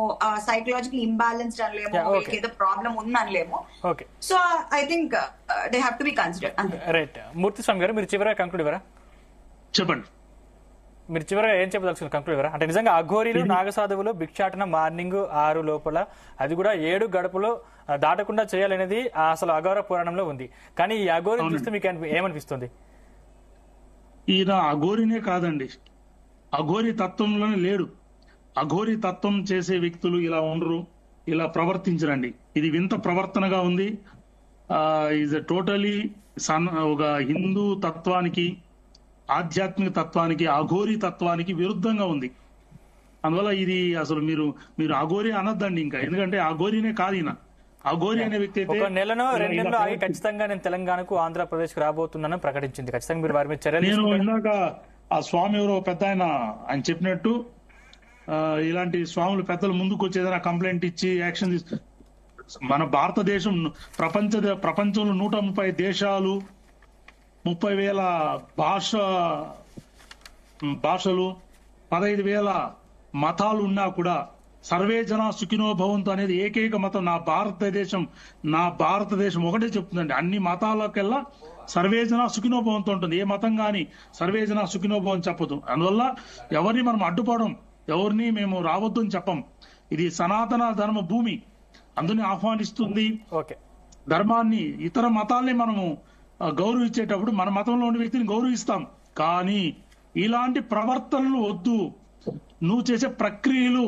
సైకలాజికల్ ఇంబ్యాలెన్స్ అనలేము, ఏదో ప్రాబ్లం ఉంది అనలేము. So I think they have to be considered. Right. Murthy Swamy garu, మీరు చివరిగా కంక్లూడ్ ఇవ్వరా? చెప్పండి. మీరు చివరిగా ఏం చెప్పదలుచుకున్న కంక్లూడ్ ఇవ్వరా? అంటే నిజంగా అఘోరీలు నాగసాధువులు భిక్షాటన మార్నింగ్ 6 లోపల, అది కూడా 7 గడపలో దాటకుండా చేయాలనేది అసలు అఘోర పురాణంలో ఉంది. కానీ ఈ అఘోరి చూస్తే మీకు ఏమనిపిస్తుంది? ఈయన అఘోరినే కాదండి, అఘోరి తత్వంలోనే లేడు. అఘోరి తత్వం చేసే వ్యక్తులు ఇలా ఉండరు, ఇలా ప్రవర్తించరండి. ఇది వింత ప్రవర్తనగా ఉంది. ఈజ్ టోటలీ ఒక హిందూ తత్వానికి, ఆధ్యాత్మిక తత్వానికి, అఘోరి తత్వానికి విరుద్ధంగా ఉంది. అందువల్ల ఇది అసలు మీరు అఘోరి అనొద్దండి ఇంకా. ఎందుకంటే అఘోరినే కాదు ఈయన. అఘోరి అనే వ్యక్తి అయితే 1 నెలలో 2 నెలలు ఆగి ఖచ్చితంగా నేను తెలంగాణకు ఆంధ్రప్రదేశ్ కు రాబోతున్నానని ప్రకటించింది. ఖచ్చితంగా మీరు వారి మీద చర్యలు నేను ఇందాక ఆ స్వామి ఎవరో పెద్ద ఆయన చెప్పినట్టు ఇలాంటి స్వాములు పెద్దలు ముందుకు వచ్చి ఏదైనా కంప్లైంట్ ఇచ్చి యాక్షన్ మన భారతదేశం ప్రపంచంలో 130 దేశాలు, 30,000 భాషలు, 15,000 మతాలు ఉన్నా కూడా సర్వే జన సుఖినో భవంతు అనేది ఏకైక మతం నా భారతదేశం ఒకటే చెప్తుందండి. అన్ని మతాలకెల్లా సర్వే జన సుఖినో భవంతు ఉంటుంది. ఏ మతం గాని సర్వే జన సుఖినో భవంతు చెప్పదు. అందువల్ల ఎవరిని మనం అడ్డుపడం, ఎవరిని మేము రావద్దు అని చెప్పం. ఇది సనాతన ధర్మ భూమి, అందుని ఆహ్వానిస్తుంది. ధర్మాన్ని, ఇతర మతాల్ని మనము గౌరవించేటప్పుడు మన మతంలో ఉన్న వ్యక్తిని గౌరవిస్తాం. కానీ ఇలాంటి ప్రవర్తనలు వద్దు. నువ్వు చేసే ప్రక్రియలు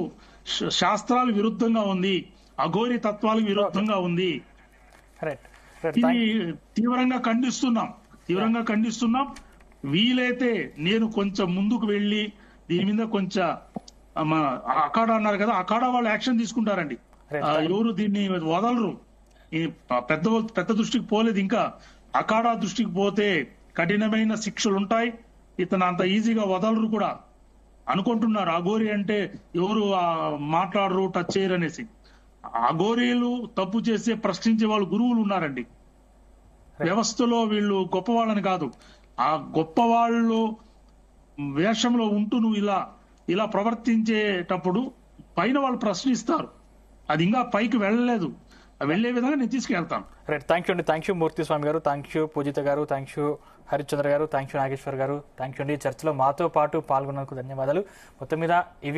శాస్త్రాలు విరుద్ధంగా ఉంది, అఘోరి తత్వాలకు విరుద్ధంగా ఉంది. ఇది తీవ్రంగా ఖండిస్తున్నాం. వీలైతే నేను కొంచెం ముందుకు వెళ్లి దీని మీద కొంచెం అఖాడా అన్నారు కదా, అఖాడా వాళ్ళు యాక్షన్ తీసుకుంటారండి. ఎవరు దీన్ని వదలరు. పెద్ద దృష్టికి పోలేదు, ఇంకా అఖాడా దృష్టికి పోతే కఠినమైన శిక్షలు ఉంటాయి. ఇతను అంత ఈజీగా వదలరు కూడా అనుకుంటున్నారు. అఘోరి అంటే ఎవరు మాట్లాడరు, టచ్ చేయరు అనేసి. అఘోరీలు తప్పు చేసే ప్రశ్నించే వాళ్ళు గురువులు ఉన్నారండి. వ్యవస్థలో వీళ్ళు గొప్పవాళ్ళని కాదు. ఆ గొప్పవాళ్ళు వేషంలో ఉంటూ నువ్వు ఇలా ప్రవర్తించేటప్పుడు పైన వాళ్ళు ప్రశ్నిస్తారు. అది ఇంకా పైకి వెళ్ళలేదు, వెళ్లే విధంగా నేను తీసుకెళ్తాను. రైట్. థ్యాంక్ యూ అండి. థ్యాంక్ యూ మూర్తి స్వామి గారు, థ్యాంక్ యూ పూజిత గారు, థ్యాంక్ యూ హరిశ్చంద్ర గారు, థ్యాంక్ యూ నాగేశ్వర్ గారు, థ్యాంక్ యూ అండి. చర్చలో మాతో పాటు పాల్గొన్నందుకు ధన్యవాదాలు. మొత్తం మీద ఇవి